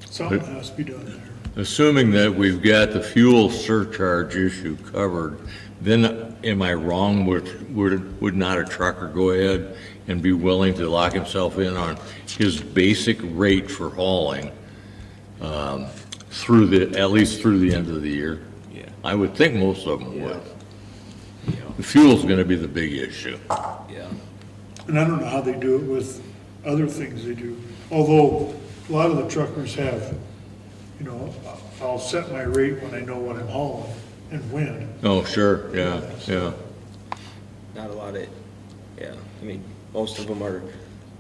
something has to be done there. assuming that we've got the fuel surcharge issue covered, then am I wrong, would not a trucker go ahead and be willing to lock himself in on his basic rate for hauling at least through the end of the year? Yeah. I would think most of them would. Yeah. The fuel's gonna be the big issue. Yeah. And I don't know how they do it with other things they do. Although, a lot of the truckers have, you know, I'll set my rate when I know what I'm hauling and when. Oh, sure, yeah, yeah. Not a lot of, yeah, I mean, most of them are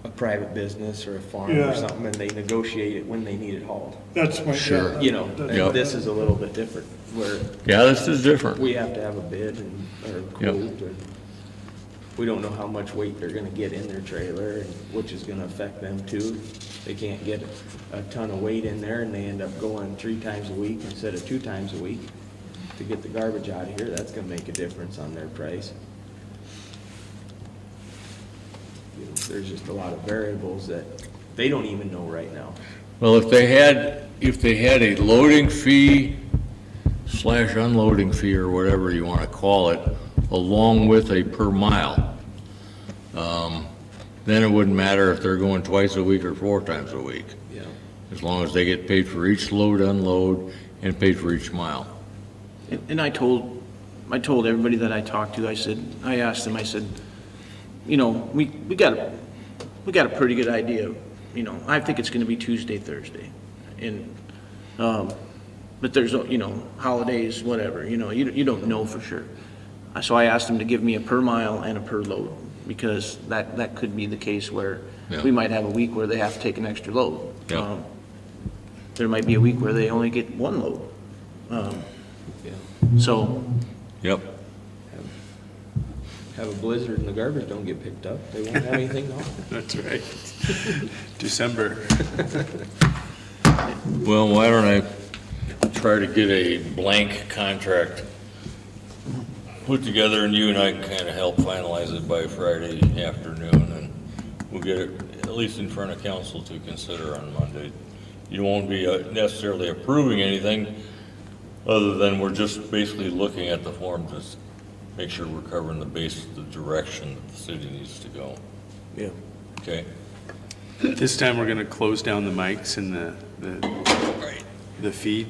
a private business or a farm Yeah. or something, and they negotiate it when they need it hauled. That's my. Sure. You know, That's- Yep. this is a little bit different, where Yeah, this is different. we have to have a bid and, or a Yep. quote, and we don't know how much weight they're gonna get in their trailer, and which is gonna affect them too. They can't get a ton of weight in there, and they end up going 3 times a week instead of 2 times a week to get the garbage out of here. That's gonna make a difference on their price. You know, there's just a lot of variables that they don't even know right now. Well, if they had a loading fee / unloading fee, or whatever you want to call it, along with a per mile, then it wouldn't matter if they're going twice a week or 4 times a week, Yeah. as long as they get paid for each load, unload, and paid for each mile. And I told everybody that I talked to, I asked them, I said, you know, we got a pretty good idea, you know, I think it's gonna be Tuesday, Thursday. And, But there's, you know, holidays, whatever, you know, you don't know for sure. So I asked them to give me a per mile and a per load, because that could be the case where Yeah. we might have a week where they have to take an extra load. Yeah. There might be a week where they only get one load. So, Yep. Have a blizzard and the garbage don't get picked up, they won't have anything to haul. That's right. December. Well, why don't I try to get a blank contract put together, and you and I can kind of help finalize it by Friday afternoon, and we'll get it at least in front of council to consider on Monday. You won't be necessarily approving anything, other than we're just basically looking at the form to make sure we're covering the base of the direction that the city needs to go. yeah. Okay? This time, we're going to close down the mics and the feed.